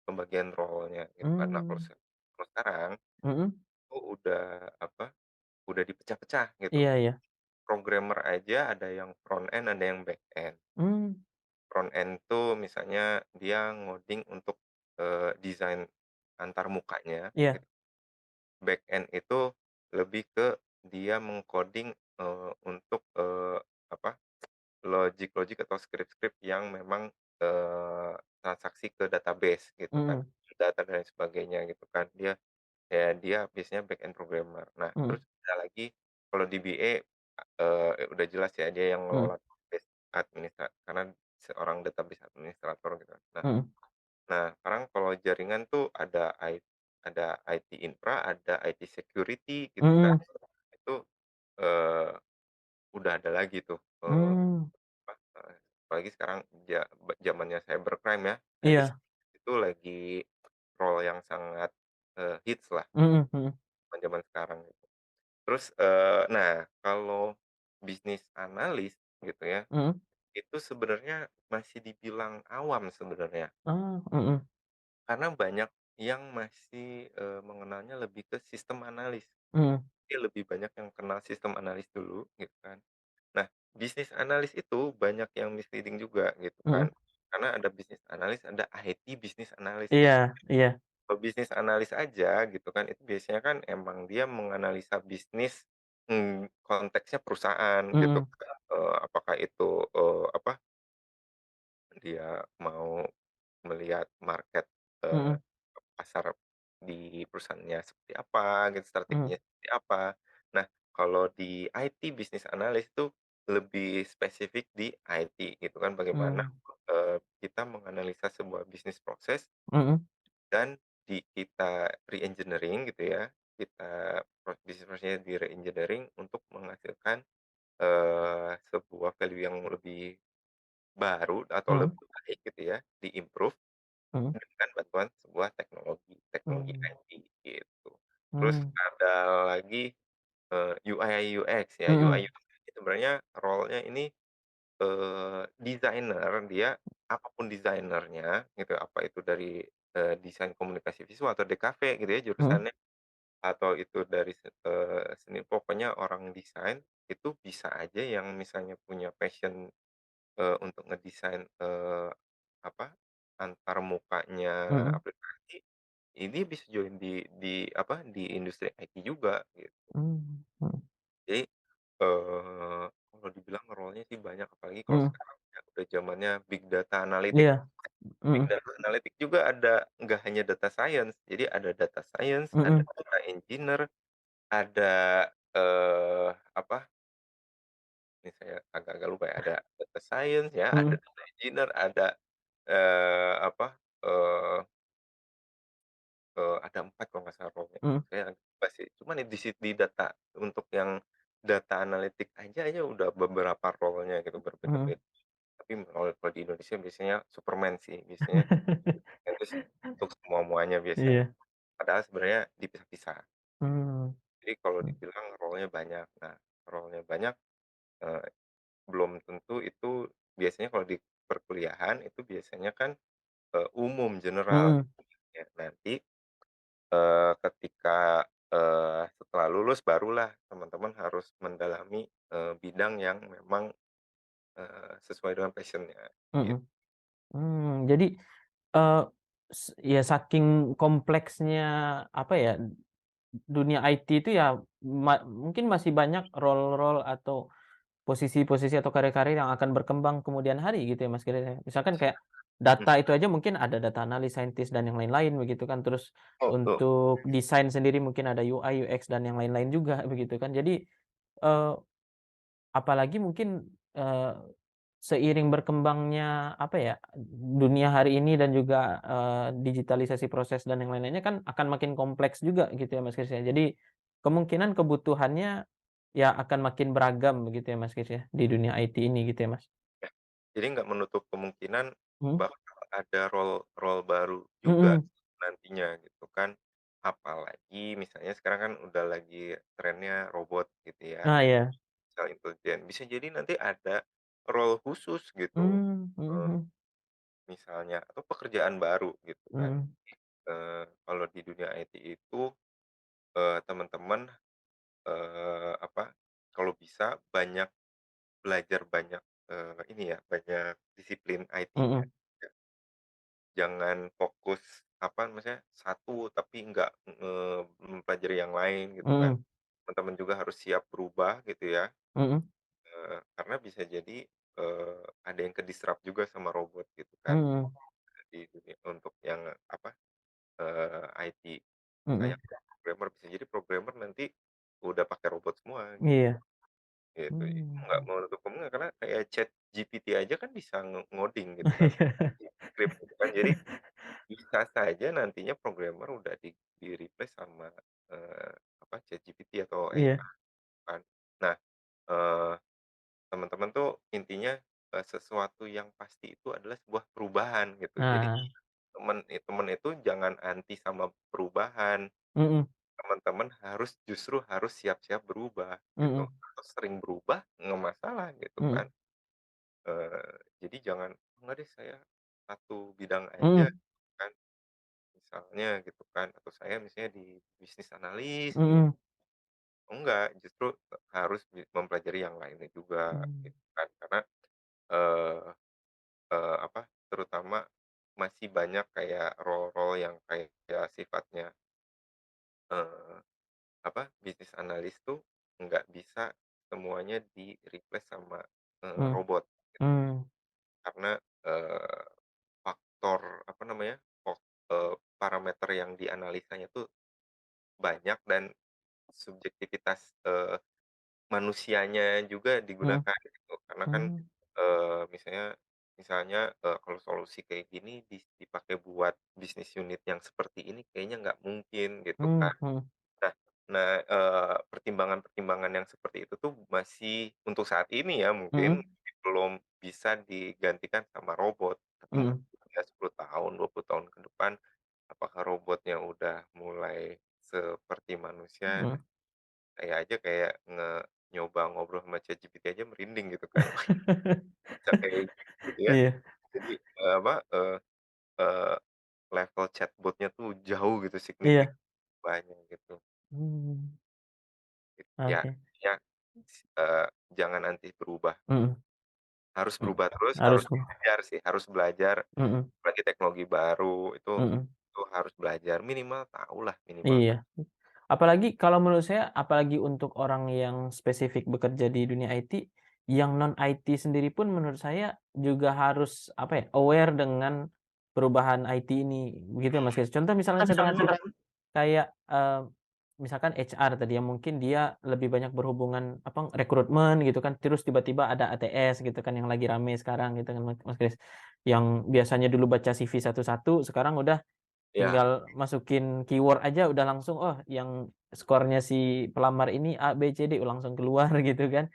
[SPEAKER 2] pembagian role-nya gitu kan. Nah,
[SPEAKER 1] mmm,
[SPEAKER 2] kalau sekarang
[SPEAKER 1] mhm,
[SPEAKER 2] tuh udah apa, udah dipecah-pecah gitu.
[SPEAKER 1] iya iya,
[SPEAKER 2] Programmer aja ada yang front end, ada yang back end.
[SPEAKER 1] mmm,
[SPEAKER 2] Front end tuh misalnya dia ngoding untuk, desain antar mukanya
[SPEAKER 1] iya,
[SPEAKER 2] gitu. Back end itu lebih ke dia mengcoding, untuk, apa, logik-logik atau skrip-skrip yang memang, transaksi ke database gitu kan,
[SPEAKER 1] mhm
[SPEAKER 2] data dan sebagainya gitu kan. Dia biasanya back end programmer. Nah,
[SPEAKER 1] mhm
[SPEAKER 2] terus ada lagi kalau di BA, udah jelas ya dia yang
[SPEAKER 1] mhm
[SPEAKER 2] ngelola database karena seorang database administrator gitu kan. Nah
[SPEAKER 1] mhm
[SPEAKER 2] nah sekarang kalau jaringan tuh ada IT infra, ada IT security gitu kan.
[SPEAKER 1] mhm,
[SPEAKER 2] Itu, eee, udah ada lagi tuh,
[SPEAKER 1] mmm,
[SPEAKER 2] apa, apalagi sekarang zamannya cybercrime ya. Nah itu
[SPEAKER 1] iya,
[SPEAKER 2] itu lagi role yang sangat, hits lah
[SPEAKER 1] mhm mhm
[SPEAKER 2] zaman-zaman sekarang gitu. Terus, nah kalau bisnis analis gitu ya,
[SPEAKER 1] mhm.
[SPEAKER 2] itu sebenarnya masih dibilang awam sebenarnya.
[SPEAKER 1] Oh, mhm
[SPEAKER 2] Karena banyak yang masih, mengenalnya lebih ke sistem analis.
[SPEAKER 1] mhm
[SPEAKER 2] Dia lebih banyak yang kenal sistem analis dulu gitu kan. Nah, bisnis analis itu banyak yang misleading juga gitu kan.
[SPEAKER 1] mhm.
[SPEAKER 2] Karena ada bisnis analis, ada IT bisnis analis
[SPEAKER 1] Iya
[SPEAKER 2] gitu.
[SPEAKER 1] iya,
[SPEAKER 2] kalau bisnis analis aja gitu kan, itu biasanya kan emang dia menganalisa bisnis, konteksnya perusahaan gitu
[SPEAKER 1] Mhm,
[SPEAKER 2] kan, apakah itu, apa, dia mau melihat market, eee,
[SPEAKER 1] mhm,
[SPEAKER 2] pasar di perusahaannya seperti apa gitu,
[SPEAKER 1] mhm,
[SPEAKER 2] strateginya seperti apa. Nah, kalau di IT business analyst itu lebih spesifik di IT gitu kan, bagaimana,
[SPEAKER 1] mmm,
[SPEAKER 2] kita menganalisa sebuah bisnis proses
[SPEAKER 1] mhm,
[SPEAKER 2] dan kita re-engineering gitu ya, kita bisnis prosesnya di re-engineering untuk menghasilkan, sebuah value yang lebih baru atau
[SPEAKER 1] mhm,
[SPEAKER 2] lebih baik gitu ya, di-improve
[SPEAKER 1] mhm,
[SPEAKER 2] dengan bantuan sebuah teknologi teknologi
[SPEAKER 1] mmm,
[SPEAKER 2] IT gitu. Terus
[SPEAKER 1] mmm,
[SPEAKER 2] ada lagi, UI UX ya, UI
[SPEAKER 1] mhm,
[SPEAKER 2] UX ini sebenarnya role-nya ini, desainer, dia apapun desainernya gitu, apa itu dari, desain komunikasi visual atau DKV gitu ya
[SPEAKER 1] mhm,
[SPEAKER 2] jurusannya, atau itu dari seni, pokoknya orang desain itu bisa aja yang misalnya punya passion, untuk ngedesain, apa, antar mukanya
[SPEAKER 1] mhm,
[SPEAKER 2] aplikasi, ini bisa join di apa, di industri IT juga gitu.
[SPEAKER 1] mmm, mhm,
[SPEAKER 2] Jadi, kalau dibilang role-nya sih banyak, apalagi kalau
[SPEAKER 1] mhm,
[SPEAKER 2] sekarang ya udah zamannya big data analytic.
[SPEAKER 1] iya,
[SPEAKER 2] Big
[SPEAKER 1] mhm,
[SPEAKER 2] data analytic juga ada, nggak hanya data science. Jadi ada data science, ada
[SPEAKER 1] mhm,
[SPEAKER 2] data engineer, ada, apa, ini saya agak-agak lupa ya, ada data science ya, ada
[SPEAKER 1] mhm,
[SPEAKER 2] data engineer, ada, apa, eee ada 4 kalau nggak salah role-nya.
[SPEAKER 1] mhm,
[SPEAKER 2] Saya agak lupa sih. Cuman di data untuk yang data analitik aja udah beberapa role-nya gitu,
[SPEAKER 1] mhm.
[SPEAKER 2] berbeda-beda. Tapi kalau di Indonesia biasanya Superman sih, biasanya itu untuk semua-muanya biasanya.
[SPEAKER 1] Iya,
[SPEAKER 2] Padahal sebenarnya dipisah-pisah.
[SPEAKER 1] mmm,
[SPEAKER 2] Jadi kalau
[SPEAKER 1] mhm,
[SPEAKER 2] dibilang role-nya banyak. Nah, role-nya banyak, eee, belum tentu itu biasanya kalau di perkuliahan itu biasanya kan, umum, general.
[SPEAKER 1] mhm,
[SPEAKER 2] Ya, nanti ketika, setelah lulus barulah teman-teman harus mendalami, bidang yang memang, sesuai dengan passion-nya,
[SPEAKER 1] mhm,
[SPEAKER 2] gitu.
[SPEAKER 1] jadi, eee, ya saking kompleksnya, apa ya, dunia IT itu ya mungkin masih banyak role-role atau posisi-posisi atau karir-karir yang akan berkembang kemudian hari gitu ya Mas kira ya. Misalkan kayak
[SPEAKER 2] Mhm.
[SPEAKER 1] data itu aja mungkin ada data analis, saintis, dan yang lain-lain begitu kan. Terus
[SPEAKER 2] Oh, betul.
[SPEAKER 1] untuk desain sendiri mungkin ada UI, UX, dan yang lain-lain juga begitu kan. Jadi, eee, apalagi mungkin, seiring berkembangnya apa ya, dunia hari ini dan juga, digitalisasi proses dan yang lain-lainnya kan akan makin kompleks juga gitu ya Mas Kris ya. Jadi kemungkinan kebutuhannya ya akan makin beragam begitu ya Mas Kris ya, di dunia IT ini gitu ya Mas?
[SPEAKER 2] Ya, jadi nggak menutup kemungkinan
[SPEAKER 1] Mhm,
[SPEAKER 2] bakal ada role-role baru juga
[SPEAKER 1] mhm.
[SPEAKER 2] nantinya gitu kan. Apalagi misalnya sekarang kan udah lagi trennya robot gitu ya,
[SPEAKER 1] Ah, iya.
[SPEAKER 2] artificial intelligence. Bisa jadi nanti ada role khusus gitu,
[SPEAKER 1] Mmm, mhm,
[SPEAKER 2] eee,
[SPEAKER 1] mhm,
[SPEAKER 2] misalnya atau pekerjaan baru gitu kan.
[SPEAKER 1] mhm,
[SPEAKER 2] Kalau di dunia IT itu, teman-teman, apa, kalau bisa banyak belajar banyak, ini ya, banyak disiplin IT-nya.
[SPEAKER 1] mhm,
[SPEAKER 2] Ya, jangan fokus, apa maksudnya, satu tapi nggak mempelajari yang lain gitu kan.
[SPEAKER 1] mhm,
[SPEAKER 2] Teman-teman juga harus siap berubah gitu ya,
[SPEAKER 1] mhm,
[SPEAKER 2] karena bisa jadi, ada yang ke-disrupt juga sama robot gitu kan,
[SPEAKER 1] mhm,
[SPEAKER 2] di dunia untuk yang, apa, IT. Kayak
[SPEAKER 1] mhm.
[SPEAKER 2] programmer, bisa jadi programmer nanti udah pakai robot semua
[SPEAKER 1] Iya.
[SPEAKER 2] gitu. Itu
[SPEAKER 1] Mmm.
[SPEAKER 2] nggak menutup kemungkinan karena kayak ChatGPT aja kan bisa ngoding gitu kan, script gitu kan. Jadi bisa saja nantinya programmer udah di-replace sama, eee, apa, ChatGPT atau AI
[SPEAKER 1] Iya.
[SPEAKER 2] kan. Nah, eee, teman-teman tuh intinya, sesuatu yang pasti itu adalah sebuah perubahan gitu. Jadi
[SPEAKER 1] Nah,
[SPEAKER 2] temen itu jangan anti sama perubahan.
[SPEAKER 1] mhm,
[SPEAKER 2] Teman-teman justru harus siap-siap berubah gitu,
[SPEAKER 1] mhm,
[SPEAKER 2] atau sering berubah nggak masalah gitu kan,
[SPEAKER 1] mhm,
[SPEAKER 2] jadi jangan, "Enggak deh saya satu bidang aja,"
[SPEAKER 1] mhm,
[SPEAKER 2] kan, misalnya gitu kan, atau saya misalnya di bisnis analis gitu,
[SPEAKER 1] mhm,
[SPEAKER 2] enggak, justru harus mempelajari yang lainnya juga
[SPEAKER 1] mmm,
[SPEAKER 2] gitu kan, karena, eee eee, apa, terutama masih banyak kayak role-role yang kayak sifatnya, eee, bisnis analis tuh nggak bisa semuanya di-replace sama,
[SPEAKER 1] mmm,
[SPEAKER 2] robot gitu.
[SPEAKER 1] mmm,
[SPEAKER 2] Karena, eee, faktor apa namanya, parameter yang dianalisanya tuh banyak dan subjektivitas, manusianya juga
[SPEAKER 1] mhm,
[SPEAKER 2] digunakan gitu. Karena kan,
[SPEAKER 1] mmm,
[SPEAKER 2] misalnya misalnya, kalau solusi kayak gini dipakai buat bisnis unit yang seperti ini kayaknya nggak mungkin gitu
[SPEAKER 1] mmm,
[SPEAKER 2] kan.
[SPEAKER 1] mhm,
[SPEAKER 2] Nah nah, pertimbangan-pertimbangan yang seperti itu tuh masih untuk saat ini ya mungkin
[SPEAKER 1] mhm,
[SPEAKER 2] belum bisa digantikan sama robot. Tapi mungkin
[SPEAKER 1] mhm,
[SPEAKER 2] ya 10 tahun, 20 tahun ke depan, apakah robotnya udah mulai seperti manusia,
[SPEAKER 1] mhm.
[SPEAKER 2] saya aja kayak nyoba ngobrol sama ChatGPT aja merinding gitu kan. Wah, bisa kayak gitu ya.
[SPEAKER 1] Iya,
[SPEAKER 2] Jadi, eee eee, level chatbot-nya tuh jauh gitu,
[SPEAKER 1] iya,
[SPEAKER 2] signifikan banyak gitu.
[SPEAKER 1] mmm,
[SPEAKER 2] Ya
[SPEAKER 1] oke,
[SPEAKER 2] ya, jangan nanti berubah,
[SPEAKER 1] mhm,
[SPEAKER 2] harus
[SPEAKER 1] mhm,
[SPEAKER 2] berubah terus, harus
[SPEAKER 1] harus
[SPEAKER 2] belajar sih, harus belajar,
[SPEAKER 1] mhm,
[SPEAKER 2] apalagi teknologi baru
[SPEAKER 1] mhm,
[SPEAKER 2] itu harus belajar, minimal tahulah, minimal
[SPEAKER 1] iya.
[SPEAKER 2] tahu.
[SPEAKER 1] Apalagi kalau menurut saya, apalagi untuk orang yang spesifik bekerja di dunia IT, yang non IT sendiri pun menurut saya juga harus, apa ya, aware dengan perubahan IT ini, begitu ya, Mas, Kris. Contoh misalnya sederhana kayak, misalkan HR tadi yang mungkin dia lebih banyak berhubungan, apa, rekrutmen gitu kan, terus tiba-tiba ada ATS gitu kan yang lagi rame sekarang gitu kan, Mas Kris. Yang biasanya dulu baca CV satu-satu, sekarang udah
[SPEAKER 2] Ya,
[SPEAKER 1] tinggal masukin keyword aja udah langsung, oh yang skornya si pelamar ini A, B, C, D, langsung keluar gitu kan.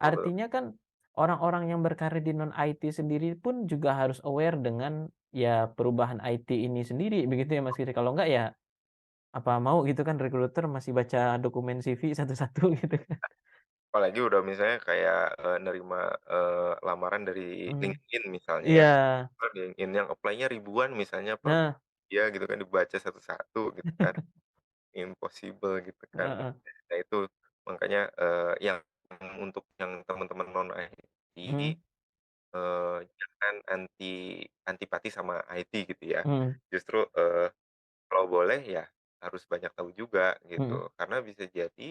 [SPEAKER 2] betul.
[SPEAKER 1] Artinya kan orang-orang yang berkarir di non IT sendiri pun juga harus aware dengan ya perubahan IT ini sendiri begitu ya Mas Kiri. Kalau enggak ya apa mau gitu kan rekruter masih baca dokumen CV satu-satu gitu kan.
[SPEAKER 2] Apalagi udah misalnya kayak, nerima, lamaran dari
[SPEAKER 1] Mmm,
[SPEAKER 2] LinkedIn misalnya ya,
[SPEAKER 1] iya.
[SPEAKER 2] LinkedIn yang apply-nya ribuan misalnya per
[SPEAKER 1] Nah,
[SPEAKER 2] dia gitu kan, dibaca satu-satu gitu kan, impossible gitu kan.
[SPEAKER 1] heeh,
[SPEAKER 2] Nah itu makanya, yang untuk yang teman-teman non-IT,
[SPEAKER 1] mhm,
[SPEAKER 2] jangan antipati sama IT gitu ya.
[SPEAKER 1] mhm,
[SPEAKER 2] Justru, kalau boleh ya harus banyak tahu juga
[SPEAKER 1] mhm,
[SPEAKER 2] gitu, karena bisa jadi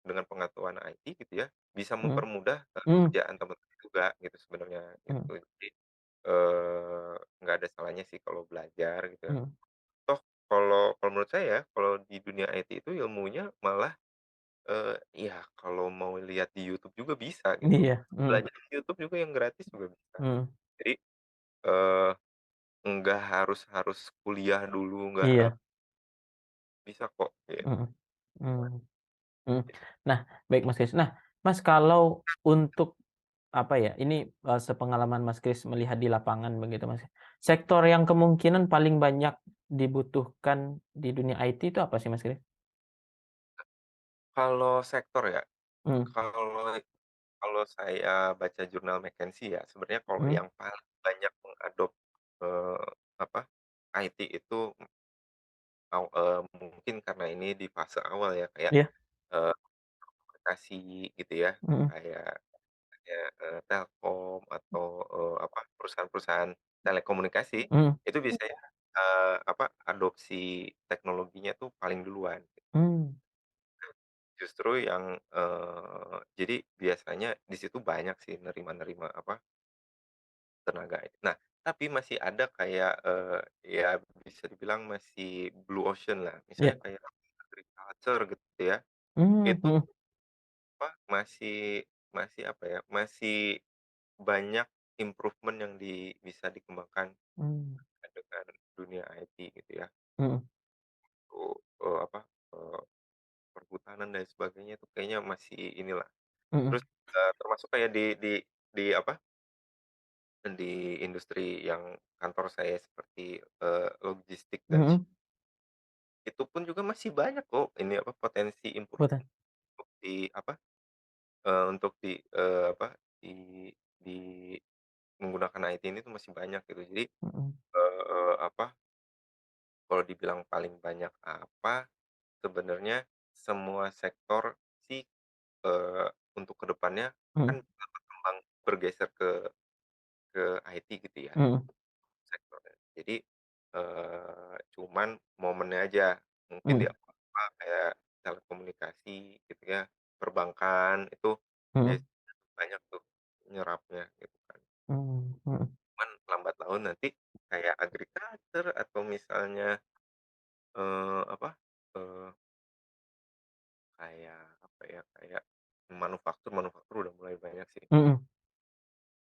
[SPEAKER 2] dengan pengetahuan IT gitu ya, bisa
[SPEAKER 1] mhm,
[SPEAKER 2] mempermudah,
[SPEAKER 1] mhm,
[SPEAKER 2] kerjaan teman-teman juga gitu sebenarnya
[SPEAKER 1] mhm,
[SPEAKER 2] gitu. Jadi, nggak ada salahnya sih kalau belajar gitu ya.
[SPEAKER 1] mhm,
[SPEAKER 2] Toh kalau kalau menurut saya, kalau di dunia IT itu ilmunya malah, ya kalau mau lihat di YouTube juga bisa gitu.
[SPEAKER 1] iya, mhm,
[SPEAKER 2] Belajar di YouTube juga yang gratis juga bisa.
[SPEAKER 1] mhm,
[SPEAKER 2] Jadi, eee, nggak harus harus kuliah dulu, nggak
[SPEAKER 1] iya,
[SPEAKER 2] bisa kok gitu.
[SPEAKER 1] mhm, mmm. Mhm. Nah, baik Mas Kris. Nah, Mas kalau untuk apa ya, ini, sepengalaman Mas Kris melihat di lapangan begitu Mas, sektor yang kemungkinan paling banyak dibutuhkan di dunia IT itu apa sih Mas Kris?
[SPEAKER 2] Kalau sektor ya,
[SPEAKER 1] Mmm,
[SPEAKER 2] kalau kalau saya baca jurnal McKinsey ya, sebenarnya kalau
[SPEAKER 1] mhm,
[SPEAKER 2] yang paling banyak eee, apa, IT itu mungkin karena ini di fase awal ya, kayak,
[SPEAKER 1] iya,
[SPEAKER 2] eee, komunikasi gitu ya,
[SPEAKER 1] mhm,
[SPEAKER 2] kayak kayak, Telkom atau, perusahaan-perusahaan telekomunikasi,
[SPEAKER 1] mhm,
[SPEAKER 2] itu biasanya, adopsi teknologinya tuh paling duluan.
[SPEAKER 1] mmm,
[SPEAKER 2] Justru yang, jadi biasanya di situ banyak sih nerima-nerima tenaga IT. Nah, tapi masih ada kayak, ya bisa dibilang masih blue ocean lah,
[SPEAKER 1] iya,
[SPEAKER 2] misalnya kayak agriculture gitu ya,
[SPEAKER 1] mmm,
[SPEAKER 2] itu
[SPEAKER 1] mhm,
[SPEAKER 2] masih masih masih banyak improvement yang bisa dikembangkan
[SPEAKER 1] mmm,
[SPEAKER 2] dengan dunia IT gitu ya.
[SPEAKER 1] mhm,
[SPEAKER 2] Untuk, eee, perhutanan dan sebagainya itu kayaknya masih inilah.
[SPEAKER 1] mhm,
[SPEAKER 2] Terus, termasuk kayak di di industri yang kantor saya seperti, logistik dan
[SPEAKER 1] mhm,
[SPEAKER 2] itu pun juga masih banyak kok potensi
[SPEAKER 1] betul,
[SPEAKER 2] untuk untuk di di menggunakan IT ini tuh masih banyak gitu. Jadi,
[SPEAKER 1] mhm,
[SPEAKER 2] eee, apa, kalau dibilang paling banyak sebenarnya semua sektor sih, eee, untuk ke depannya
[SPEAKER 1] mhm,
[SPEAKER 2] kan bakal berkembang bergeser ke IT gitu ya,
[SPEAKER 1] mhm.
[SPEAKER 2] sektornya. Jadi, cuman momennya aja, mungkin di
[SPEAKER 1] mhm,
[SPEAKER 2] awal-awal kayak telekomunikasi gitu ya, perbankan itu
[SPEAKER 1] mhm,
[SPEAKER 2] biasanya banyak tuh nyerapnya gitu kan.
[SPEAKER 1] mmm, mhm,
[SPEAKER 2] Cuman lambat laun nanti kayak agriculture atau misalnya, apa, eee, kayak apa ya, kayak manufaktur udah mulai banyak sih.
[SPEAKER 1] mhm,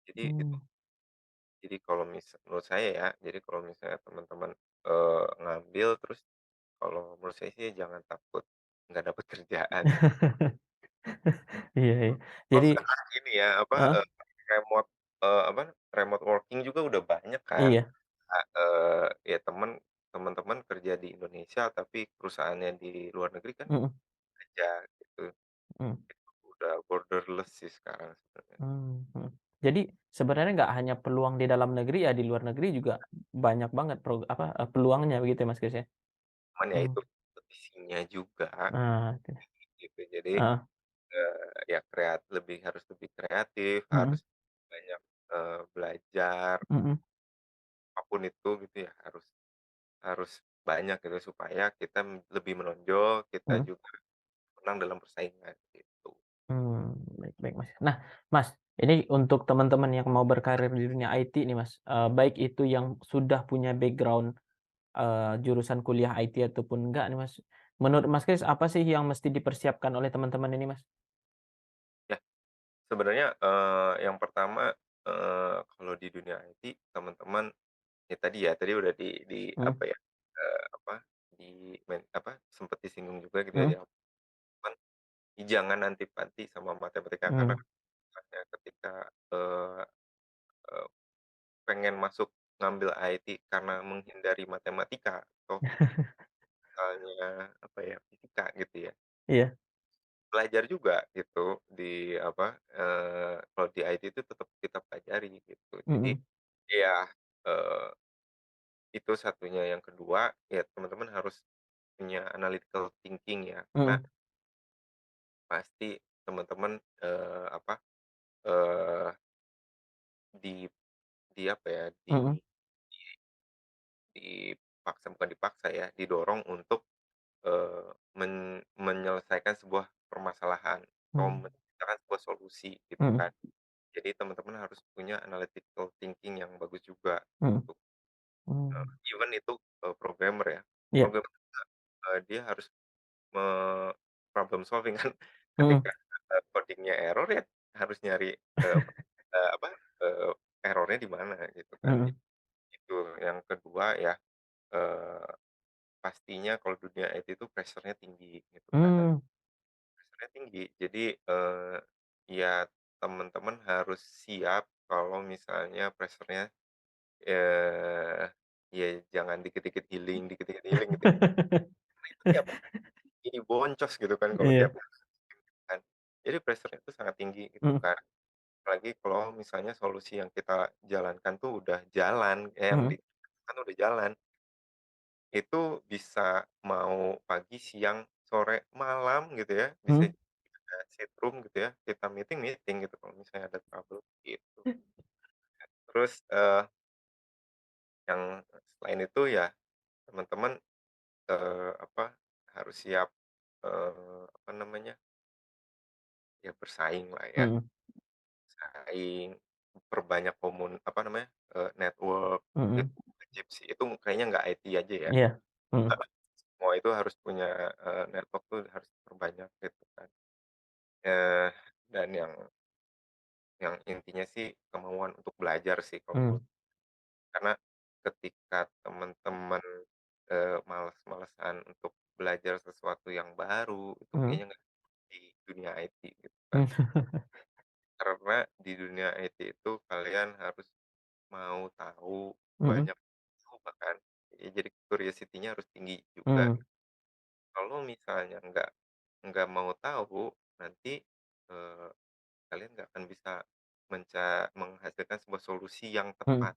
[SPEAKER 2] Jadi itu
[SPEAKER 1] mmm.
[SPEAKER 2] jadi kalau menurut saya ya, jadi kalau misalnya teman-teman, ngambil terus kalau menurut saya sih jangan takut nggak dapat kerjaan.
[SPEAKER 1] Iya iya.
[SPEAKER 2] Toh
[SPEAKER 1] Jadi
[SPEAKER 2] sekarang ini ya, apa,
[SPEAKER 1] heeh,
[SPEAKER 2] remote, apa, remote working juga udah banyak kan,
[SPEAKER 1] iya,
[SPEAKER 2] ya teman-teman kerja di Indonesia tapi perusahaannya di luar negeri kan
[SPEAKER 1] mhm,
[SPEAKER 2] kerja gitu.
[SPEAKER 1] mhm,
[SPEAKER 2] Itu udah borderless sih sekarang sebenarnya.
[SPEAKER 1] mhm. Jadi sebenarnya nggak hanya peluang di dalam negeri ya, di luar negeri juga banyak banget peluangnya begitu ya, Mas, Kris, ya?
[SPEAKER 2] Cuman ya
[SPEAKER 1] Mhm.
[SPEAKER 2] itu kompetisinya juga
[SPEAKER 1] Nah, itu.
[SPEAKER 2] gitu. Jadi,
[SPEAKER 1] Heeh,
[SPEAKER 2] ya harus lebih kreatif, harus
[SPEAKER 1] mhm,
[SPEAKER 2] banyak, belajar
[SPEAKER 1] mhm,
[SPEAKER 2] apapun itu gitu ya, harus harus banyak gitu supaya kita lebih menonjol, kita
[SPEAKER 1] mhm.
[SPEAKER 2] juga menang dalam persaingan gitu.
[SPEAKER 1] Baik baik, Mas. Nah, Mas, ini untuk teman-teman yang mau berkarir di dunia IT nih, Mas, baik itu yang sudah punya background, jurusan kuliah IT ataupun enggak nih, Mas. Menurut Mas Kris, apa sih yang mesti dipersiapkan oleh teman-teman ini, Mas?
[SPEAKER 2] Ya, sebenarnya, yang pertama, kalau di dunia IT teman-teman tadi udah di
[SPEAKER 1] Mhm,
[SPEAKER 2] apa ya, apa, di apa, sempet disinggung juga gitu ya di
[SPEAKER 1] mhm,
[SPEAKER 2] awal, cuman jangan antipati sama matematika karena
[SPEAKER 1] mmm.
[SPEAKER 2] misalnya ketika, eee eee, pengen masuk ngambil IT karena menghindari matematika atau misalnya apa ya, fisika gitu ya,
[SPEAKER 1] Iya,
[SPEAKER 2] belajar juga gitu di apa, kalau di IT itu tetap kita pelajari gitu. Jadi
[SPEAKER 1] mhm,
[SPEAKER 2] ya, eee, itu satunya. Yang kedua, ya teman-teman harus punya analytical thinking ya, karena
[SPEAKER 1] mhm,
[SPEAKER 2] pasti teman-teman, apa, eee, di apa ya,
[SPEAKER 1] mhm,
[SPEAKER 2] bukan dipaksa ya, didorong untuk, menyelesaikan sebuah permasalahan atau
[SPEAKER 1] mmm,
[SPEAKER 2] menciptakan sebuah solusi gitu
[SPEAKER 1] mhm,
[SPEAKER 2] kan. Jadi teman-teman harus punya analytical thinking yang bagus juga
[SPEAKER 1] mhm,
[SPEAKER 2] gitu,
[SPEAKER 1] mmm,
[SPEAKER 2] even itu, programmer ya.
[SPEAKER 1] iya,
[SPEAKER 2] Programmer juga, dia harus me problem solving kan
[SPEAKER 1] mhm,
[SPEAKER 2] ketika, coding-nya error ya harus nyari, apa, apa, eee, error-nya di mana gitu kan.
[SPEAKER 1] mhm,
[SPEAKER 2] Itu yang kedua ya, eee, pastinya kalau dunia IT itu pressure-nya tinggi gitu kan,
[SPEAKER 1] mmm,
[SPEAKER 2] pressure-nya tinggi. Jadi, ya teman-teman harus siap kalau misalnya pressure-nya, ya jangan dikit-dikit healing gitu ya. Karena itu tiap hari jadi boncos gitu kan kalau tiap
[SPEAKER 1] iya,
[SPEAKER 2] hari kan. Jadi pressure-nya itu sangat tinggi gitu
[SPEAKER 1] mhm,
[SPEAKER 2] kan. Apalagi kalau misalnya solusi yang kita jalankan tuh udah jalan, yang
[SPEAKER 1] mhm,
[SPEAKER 2] kan udah jalan, itu bisa mau pagi, siang, sore, malam gitu ya, bisa
[SPEAKER 1] mhm,
[SPEAKER 2] kita sit room gitu ya, kita meeting gitu kalau misalnya ada trouble gitu. Terus, yang selain itu ya teman-teman, apa, harus siap, apa namanya, ya bersaing lah ya,
[SPEAKER 1] mhm,
[SPEAKER 2] bersaing, perbanyak apa namanya, network,
[SPEAKER 1] mhm,
[SPEAKER 2] itu wajib sih, itu kayaknya nggak IT aja ya,
[SPEAKER 1] iya, mhm,
[SPEAKER 2] semua itu harus punya, network tuh harus diperbanyak gitu kan. Eee, dan yang intinya sih kemauan untuk belajar sih kalau
[SPEAKER 1] mmm,
[SPEAKER 2] menurut, karena ketika teman-teman, males-malesan untuk belajar sesuatu yang baru, itu
[SPEAKER 1] mhm,
[SPEAKER 2] kayaknya nggak di dunia IT gitu kan.
[SPEAKER 1] mmm,
[SPEAKER 2] Karena di dunia IT itu kalian harus mau tahu
[SPEAKER 1] mhm,
[SPEAKER 2] banyak tahu bahkan, ya jadi curiosity-nya harus tinggi juga.
[SPEAKER 1] mmm,
[SPEAKER 2] Kalau misalnya nggak mau tahu, nanti, eee, kalian nggak akan bisa menghasilkan sebuah solusi yang
[SPEAKER 1] mhm,
[SPEAKER 2] tepat.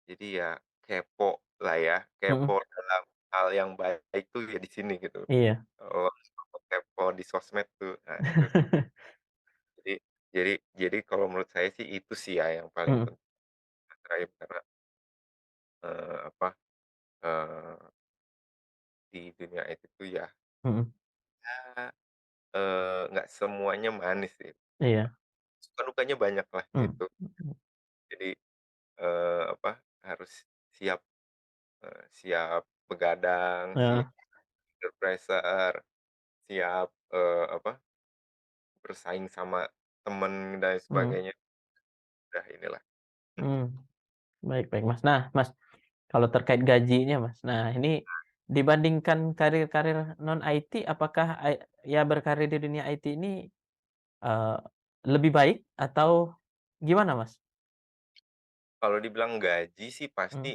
[SPEAKER 2] Jadi ya kepo lah ya, kepo
[SPEAKER 1] mhm,
[SPEAKER 2] dalam hal yang baik tuh ya di sini gitu.
[SPEAKER 1] iya.
[SPEAKER 2] Kalau kepo di sosmed tuh, nah itu. Jadi jadi kalau menurut saya sih itu sih ya yang paling
[SPEAKER 1] Mhm,
[SPEAKER 2] penting, karena apa, eee, di dunia IT itu ya,
[SPEAKER 1] mhm,
[SPEAKER 2] ya, nggak semuanya manis sih,
[SPEAKER 1] iya,
[SPEAKER 2] suka dukanya banyak lah
[SPEAKER 1] mhm,
[SPEAKER 2] gitu.
[SPEAKER 1] mhm,
[SPEAKER 2] Jadi, apa, harus siap, siap begadang,
[SPEAKER 1] heeh,
[SPEAKER 2] siap under pressure, siap, apa, bersaing sama temen dan
[SPEAKER 1] mhm,
[SPEAKER 2] sebagainya, udah inilah.
[SPEAKER 1] mmm, baik baik, Mas. Nah, Mas, kalau terkait gajinya, Mas, nah ini dibandingkan karir-karir non-IT, apakah ya berkarir di dunia IT ini, eee, lebih baik atau gimana, Mas?
[SPEAKER 2] Kalau dibilang gaji sih pasti,
[SPEAKER 1] Mmm,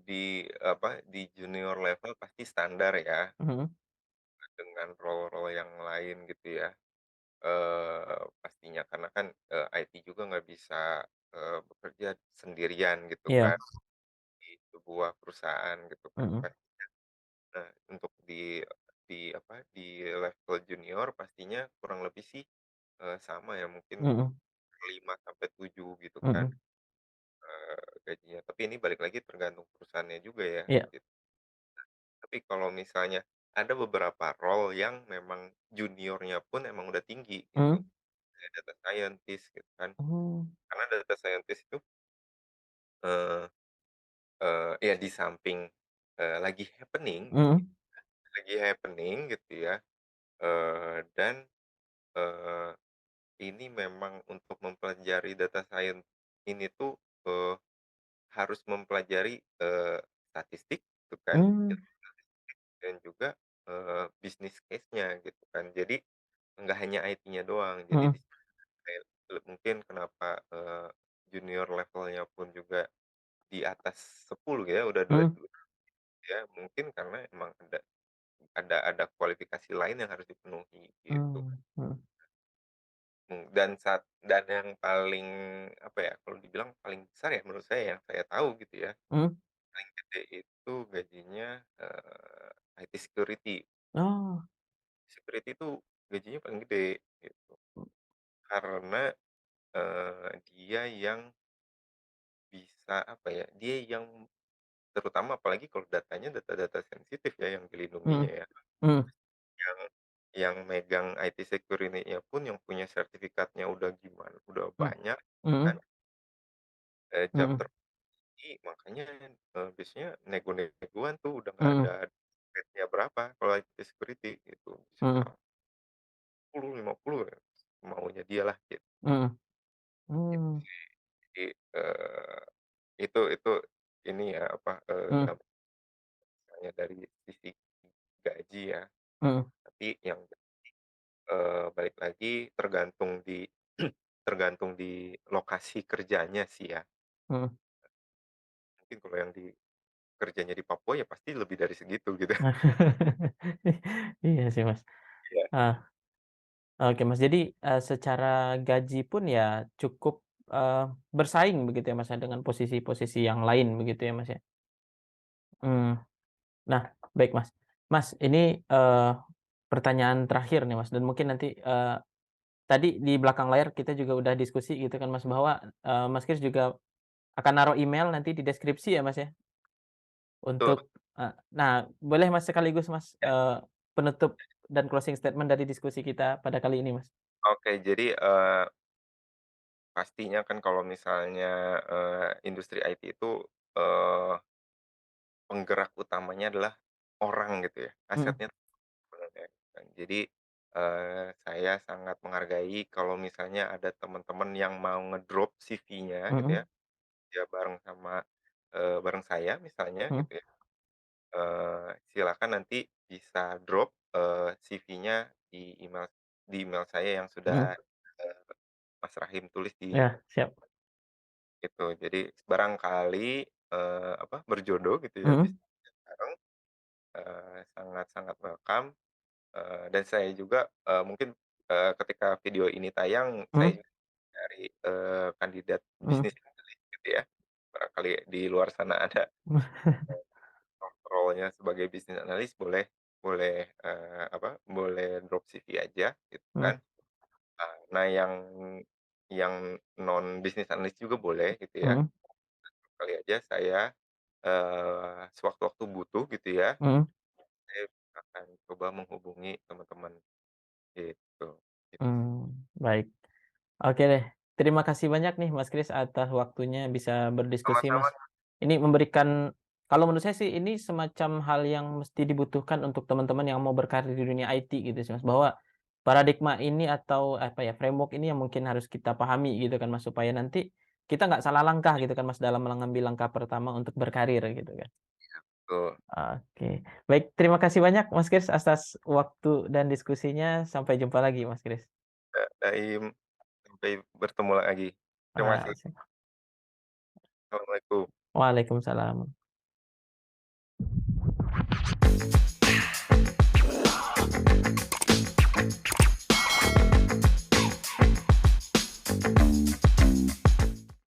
[SPEAKER 2] di apa, di junior level pasti standar ya,
[SPEAKER 1] mhm,
[SPEAKER 2] dengan role-role yang lain gitu ya, pastinya karena kan, IT juga nggak bisa, bekerja sendirian gitu
[SPEAKER 1] iya,
[SPEAKER 2] kan, di sebuah perusahaan gitu kan.
[SPEAKER 1] mhm,
[SPEAKER 2] Nah, untuk di apa, di level junior pastinya kurang lebih sih, sama ya mungkin
[SPEAKER 1] mhm,
[SPEAKER 2] 5 sampai 7 gitu kan,
[SPEAKER 1] mhm,
[SPEAKER 2] gajinya. Tapi ini balik lagi tergantung perusahaannya juga ya,
[SPEAKER 1] iya,
[SPEAKER 2] gitu. Tapi kalau misalnya ada beberapa role yang memang juniornya pun emang udah tinggi gitu,
[SPEAKER 1] mmm,
[SPEAKER 2] kayak data scientist gitu kan.
[SPEAKER 1] oh,
[SPEAKER 2] Karena data scientist itu, eee ya di samping,
[SPEAKER 1] mhm,
[SPEAKER 2] lagi happening gitu ya, dan, eee, ini memang untuk mempelajari data science ini tuh, harus mempelajari, statistik gitu kan,
[SPEAKER 1] mmm,
[SPEAKER 2] dan juga, bisnis case-nya gitu kan. Jadi nggak hanya IT-nya doang. Jadi
[SPEAKER 1] mhm,
[SPEAKER 2] kayak mungkin kenapa, junior levelnya pun juga di atas 10 ya, udah
[SPEAKER 1] mhm,
[SPEAKER 2] ya, mungkin karena emang ada kualifikasi lain yang harus dipenuhi gitu.
[SPEAKER 1] mmm, mhm,
[SPEAKER 2] Dan yang paling, apa ya, kalau dibilang paling besar ya menurut saya yang saya tahu gitu ya,
[SPEAKER 1] mhm,
[SPEAKER 2] paling gede itu gajinya, IT security.
[SPEAKER 1] oh,
[SPEAKER 2] Security itu gajinya paling gede gitu, karena, dia yang bisa, apa ya, dia yang terutama apalagi kalau datanya data-data sensitif ya yang dilindunginya
[SPEAKER 1] mhm,
[SPEAKER 2] ya,
[SPEAKER 1] mhm,
[SPEAKER 2] yang megang IT security-nya pun yang punya sertifikatnya udah gimana, udah
[SPEAKER 1] mhm,
[SPEAKER 2] banyak kan,
[SPEAKER 1] mhm,
[SPEAKER 2] job
[SPEAKER 1] mhm,
[SPEAKER 2] tertinggi makanya, biasanya nego-negoan tuh udah nggak ada
[SPEAKER 1] mhm,
[SPEAKER 2] rate-nya berapa kalau IT security gitu, bisa
[SPEAKER 1] mhm,
[SPEAKER 2] 40, 50 ya, maunya dialah gitu.
[SPEAKER 1] mhm, mmm,
[SPEAKER 2] Jadi, itu ini ya, apa,
[SPEAKER 1] mhm,
[SPEAKER 2] namanya dari sisi gaji ya,
[SPEAKER 1] mhm,
[SPEAKER 2] tapi yang balik lagi tergantung di lokasi kerjanya sih ya.
[SPEAKER 1] mhm.
[SPEAKER 2] Mungkin kalau yang kerjanya di Papua ya pasti lebih dari segitu gitu.
[SPEAKER 1] Iya sih, Mas.
[SPEAKER 2] Iya,
[SPEAKER 1] Ah, oke, Mas. Jadi, secara gaji pun ya cukup, eee, bersaing begitu ya, Mas, ya, dengan posisi-posisi yang lain begitu ya, Mas, ya? Mmm. Nah, baik, Mas. Mas, ini, pertanyaan terakhir nih, Mas, dan mungkin nanti, tadi di belakang layar kita juga udah diskusi gitu kan, Mas, bahwa, Mas Kris juga akan naruh email nanti di deskripsi ya, Mas, ya?
[SPEAKER 2] betul.
[SPEAKER 1] Untuk nah, boleh Mas sekaligus Mas,
[SPEAKER 2] Ya,
[SPEAKER 1] penutup dan closing statement dari diskusi kita pada kali ini, Mas?
[SPEAKER 2] oke. Jadi, pastinya kan kalau misalnya, industri IT itu, eee, penggerak utamanya adalah orang gitu ya,
[SPEAKER 1] Mhm,
[SPEAKER 2] asetnya sebenarnya kan. Jadi, saya sangat menghargai kalau misalnya ada teman-teman yang mau ngedrop CV-nya gitu ya,
[SPEAKER 1] mhm,
[SPEAKER 2] dia bareng saya misalnya
[SPEAKER 1] mhm,
[SPEAKER 2] gitu ya, silakan nanti bisa drop, CV-nya di email saya yang sudah,
[SPEAKER 1] mhm.
[SPEAKER 2] eee, Mas Rahim tulis di
[SPEAKER 1] Ya, siap.
[SPEAKER 2] itu. Jadi barangkali, apa, berjodoh gitu ya
[SPEAKER 1] Mhm,
[SPEAKER 2] bisnis bareng, sangat-sangat welcome, dan saya juga, mungkin, ketika video ini tayang saya
[SPEAKER 1] mhm,
[SPEAKER 2] juga cari, kandidat
[SPEAKER 1] mhm.
[SPEAKER 2] bisnis analis gitu ya. Barangkali di luar sana ada role-nya sebagai bisnis analis boleh boleh, apa, boleh drop CV aja gitu kan.
[SPEAKER 1] Mhm,
[SPEAKER 2] Nah yang non bisnis analis juga boleh gitu ya.
[SPEAKER 1] mhm,
[SPEAKER 2] kali aja saya, sewaktu-waktu butuh gitu ya,
[SPEAKER 1] Mhm,
[SPEAKER 2] saya akan coba menghubungi teman-teman gitu.
[SPEAKER 1] baik. Oke deh, terima kasih banyak nih Mas Kris atas waktunya bisa berdiskusi
[SPEAKER 2] Sama-sama,
[SPEAKER 1] Mas. Ini memberikan kalau menurut saya sih ini semacam hal yang mesti dibutuhkan untuk teman-teman yang mau berkarir di dunia IT gitu sih Mas, bahwa paradigma ini atau apa ya, framework ini yang mungkin harus kita pahami gitu kan Mas, supaya nanti kita nggak salah langkah gitu kan Mas, dalam mengambil langkah pertama untuk berkarir gitu kan.
[SPEAKER 2] betul.
[SPEAKER 1] Oke, baik terima kasih banyak Mas Kris atas waktu dan diskusinya, sampai jumpa lagi Mas Kris.
[SPEAKER 2] Daim, sampai bertemu lagi. Terima
[SPEAKER 1] Wah,
[SPEAKER 2] kasih. Assalamualaikum.
[SPEAKER 1] Waalaikumsalam.